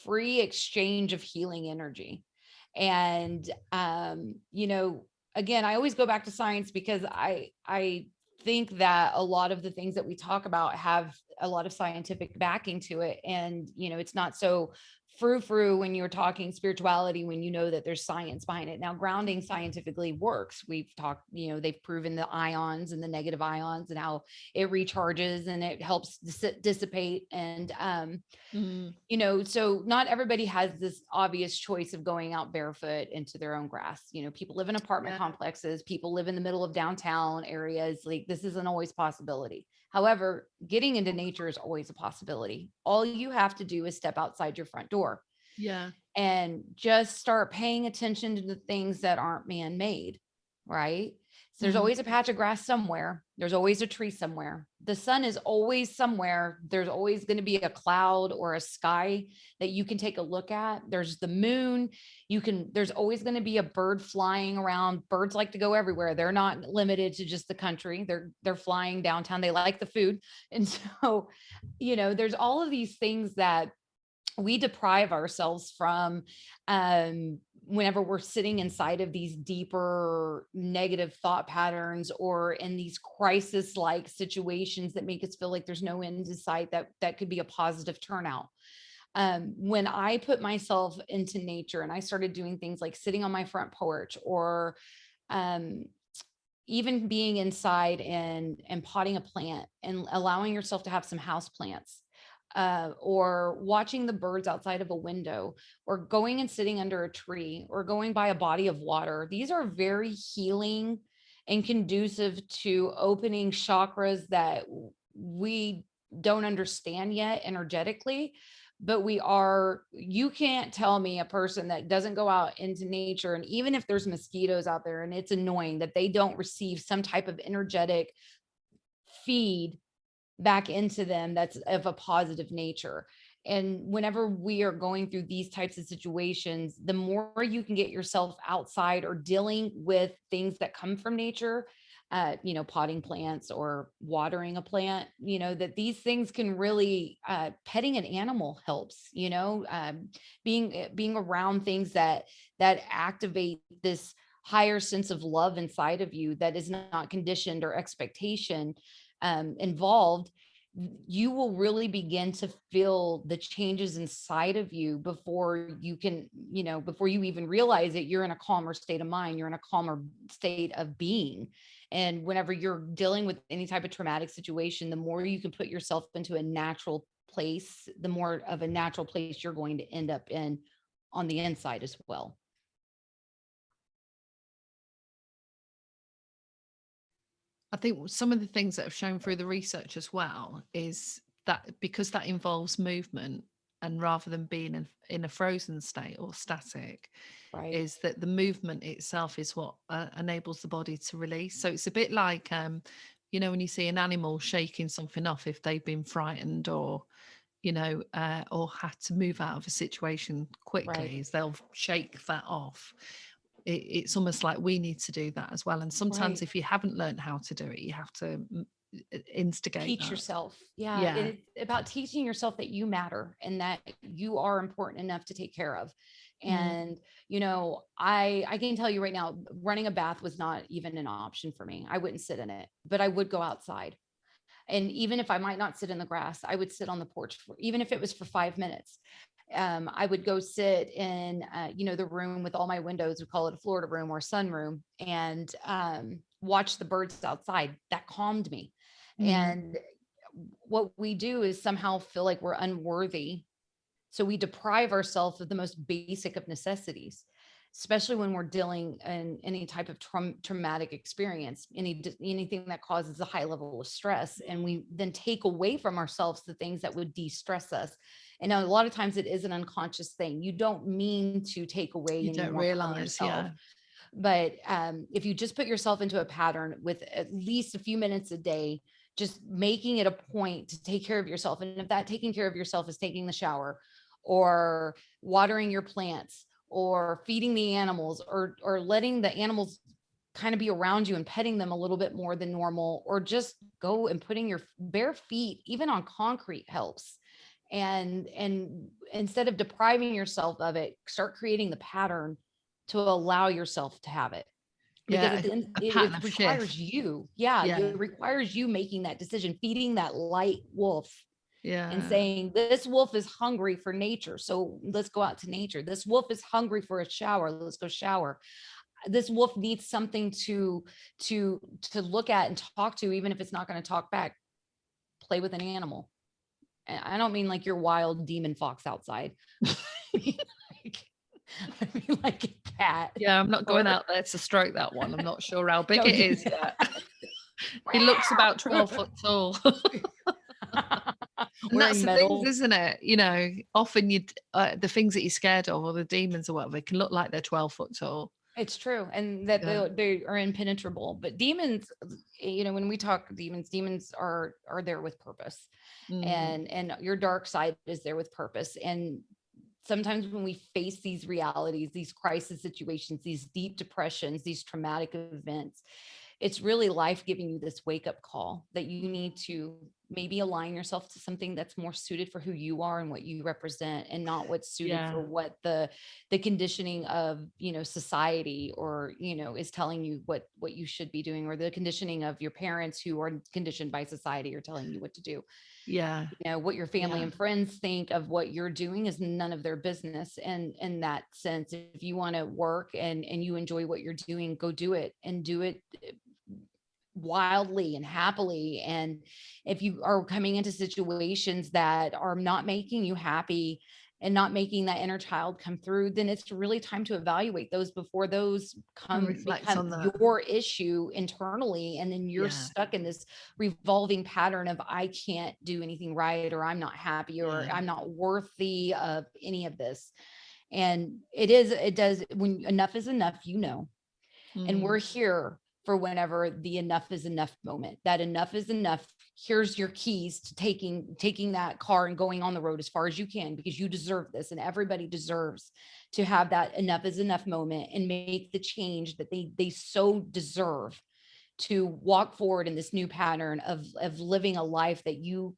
Speaker 1: free exchange of healing energy. And again, I always go back to science, because I think that a lot of the things that we talk about have a lot of scientific backing to it. And it's not so frou-frou when you're talking spirituality, when you know that there's science behind it. Now, grounding scientifically works. We've talked, they've proven the ions and the negative ions and how it recharges and it helps dissipate. And, so not everybody has this obvious choice of going out barefoot into their own grass. People live in apartment complexes, people live in the middle of downtown areas. Like, this isn't always possibility. However, getting into nature is always a possibility. All you have to do is step outside your front door.
Speaker 2: Yeah.
Speaker 1: And just start paying attention to the things that aren't man-made, right? So there's always a patch of grass somewhere. There's always a tree somewhere. The sun is always somewhere. There's always going to be a cloud or a sky that you can take a look at. There's the moon. There's always going to be a bird flying around. Birds like to go everywhere. They're not limited to just the country. They're flying downtown. They like the food. And so, there's all of these things that we deprive ourselves from whenever we're sitting inside of these deeper negative thought patterns or in these crisis-like situations that make us feel like there's no end in sight, that could be a positive turnout. When I put myself into nature and I started doing things like sitting on my front porch or even being inside and potting a plant and allowing yourself to have some house plants, or watching the birds outside of a window, or going and sitting under a tree, or going by a body of water. These are very healing and conducive to opening chakras that we don't understand yet energetically, but you can't tell me a person that doesn't go out into nature, and even if there's mosquitoes out there and it's annoying, that they don't receive some type of energetic feed back into them that's of a positive nature. And whenever we are going through these types of situations, the more you can get yourself outside or dealing with things that come from nature, potting plants or watering a plant, that these things can really, petting an animal helps, being around things that activate this higher sense of love inside of you that is not conditioned or expectation involved. You will really begin to feel the changes inside of you before you can, before you even realize it. You're in a calmer state of mind, you're in a calmer state of being. And whenever you're dealing with any type of traumatic situation, the more you can put yourself into a natural place, the more of a natural place you're going to end up in on the inside as well.
Speaker 2: I think some of the things that have shown through the research as well is that because that involves movement, and rather than being in a frozen state or static,
Speaker 1: right,
Speaker 2: is that the movement itself is what enables the body to release. So it's a bit like, when you see an animal shaking something off, if they've been frightened or or had to move out of a situation quickly, is they'll shake that off. It's almost like we need to do that as well. And sometimes if you haven't learned how to do it, you have to instigate
Speaker 1: yourself. It's about teaching yourself that you matter and that you are important enough to take care of. And I can tell you right now, running a bath was not even an option for me. I wouldn't sit in it, but I would go outside. And even if I might not sit in the grass, I would sit on the porch even if it was for 5 minutes. I would go sit in, the room with all my windows. We call it a Florida room or sunroom, and watch the birds outside. That calmed me. And what we do is somehow feel like we're unworthy. So we deprive ourselves of the most basic of necessities, especially when we're dealing in any type of traumatic experience, anything that causes a high level of stress. And we then take away from ourselves the things that would de-stress us. And a lot of times it is an unconscious thing. You don't mean to take away.
Speaker 2: You don't realize,
Speaker 1: But if you just put yourself into a pattern with at least a few minutes a day, just making it a point to take care of yourself. And if that taking care of yourself is taking the shower or watering your plants or feeding the animals or letting the animals kind of be around you and petting them a little bit more than normal, or just go and putting your bare feet even on concrete helps. And instead of depriving yourself of it, start creating the pattern to allow yourself to have it. Because it requires you. It requires you making that decision, feeding that light wolf. and saying, this wolf is hungry for nature, so let's go out to nature. This wolf is hungry for a shower, let's go shower. This wolf needs something to look at and talk to, even if it's not going to talk back. Play with an animal. And I don't mean like your wild demon fox outside. I mean like a cat.
Speaker 2: Yeah, I'm not going out there to stroke that one. I'm not sure how big it is yet. He looks about 12 foot tall. And that's the thing, isn't it? You know, often the things that you're scared of, or the demons or whatever, can look like they're 12 foot tall.
Speaker 1: It's true. And that they are impenetrable. But demons, you know, when we talk demons are there with purpose. And your dark side is there with purpose. And sometimes when we face these realities, these crisis situations, these deep depressions, these traumatic events, it's really life giving you this wake up call that you need to maybe align yourself to something that's more suited for who you are and what you represent, and not what's suited for what the conditioning of, you know, society, or, you know, is telling you what you should be doing, or the conditioning of your parents who are conditioned by society are telling you what to do. You know, what your family and friends think of what you're doing is none of their business. And in that sense, if you want to work and you enjoy what you're doing, go do it, and do it wildly and happily. And if you are coming into situations that are not making you happy and not making that inner child come through, then it's really time to evaluate those before those become your issue internally. And then you're stuck in this revolving pattern of, I can't do anything right, or I'm not happy, or I'm not worthy of any of this. And it does, when enough is enough, you know. And we're here for whenever the enough is enough moment. That enough is enough. Here's your keys to taking that car and going on the road as far as you can, because you deserve this. And everybody deserves to have that enough is enough moment and make the change that they so deserve, to walk forward in this new pattern of living a life that you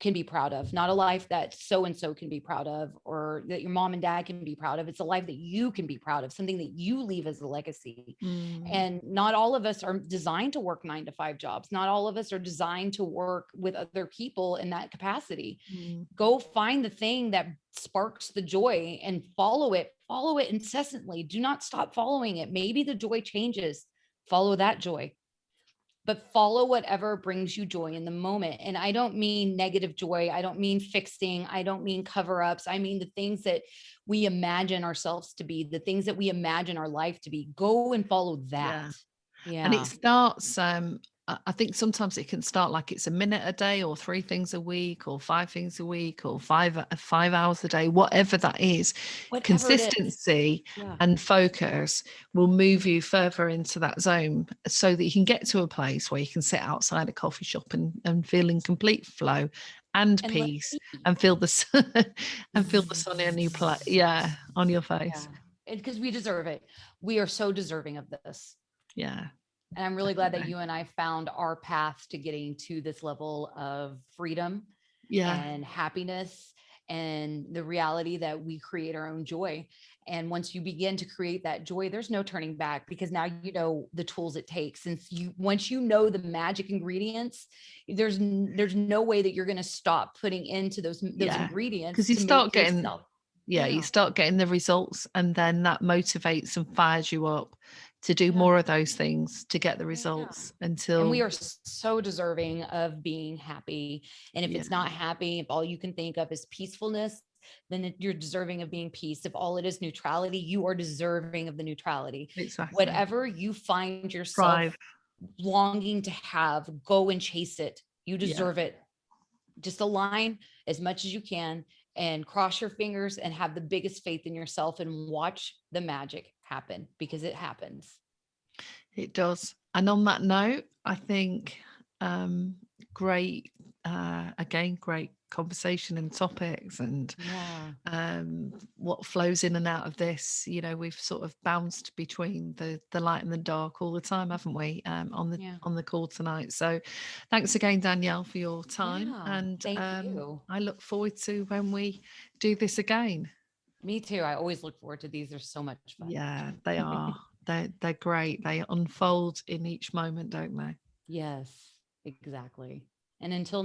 Speaker 1: can be proud of, not a life that so-and-so can be proud of, or that your mom and dad can be proud of. It's a life that you can be proud of, something that you leave as a legacy. And not all of us are designed to work 9-to-5 jobs. Not all of us are designed to work with other people in that capacity. Go find the thing that sparks the joy and follow it incessantly. Do not stop following it. Maybe the joy changes. Follow that joy. But follow whatever brings you joy in the moment. And I don't mean negative joy. I don't mean fixing. I don't mean cover-ups. I mean the things that we imagine ourselves to be, the things that we imagine our life to be. Go and follow that.
Speaker 2: And it starts, I think sometimes it can start like it's a minute a day, or 3 things a week, or 5 things a week, or 5 hours a day, whatever that is. Consistency and focus will move you further into that zone, so that you can get to a place where you can sit outside a coffee shop and feel in complete flow and peace, and feel the sun and feel the sun on your on your face.
Speaker 1: Because we deserve it. We are so deserving of this. And I'm really glad that you and I found our path to getting to this level of freedom and happiness, and the reality that we create our own joy. And once you begin to create that joy, there's no turning back, because now you know the tools it takes. Once you know the magic ingredients, there's no way that you're going to stop putting into those ingredients,
Speaker 2: because you start getting you start getting the results, and then that motivates and fires you up to do more of those things to get the results. And we
Speaker 1: are so deserving of being happy. And if it's not happy, if all you can think of is peacefulness, then you're deserving of being peace. If all it is neutrality, you are deserving of the neutrality. Whatever you find yourself longing to have, go and chase it. You deserve it. Just align as much as you can, and cross your fingers, and have the biggest faith in yourself, and watch the magic happen, because it happens.
Speaker 2: It does. And on that note, I think great conversation and topics, and what flows in and out of this. You know, we've sort of bounced between the light and the dark all the time, haven't we, on the call tonight. So thanks again, Danielle, for your time. And
Speaker 1: thank you.
Speaker 2: I look forward to when we do this again.
Speaker 1: Me too. I always look forward to these. They're so much fun.
Speaker 2: Yeah, they are. They're great. They unfold in each moment, don't they?
Speaker 1: Yes, exactly. And until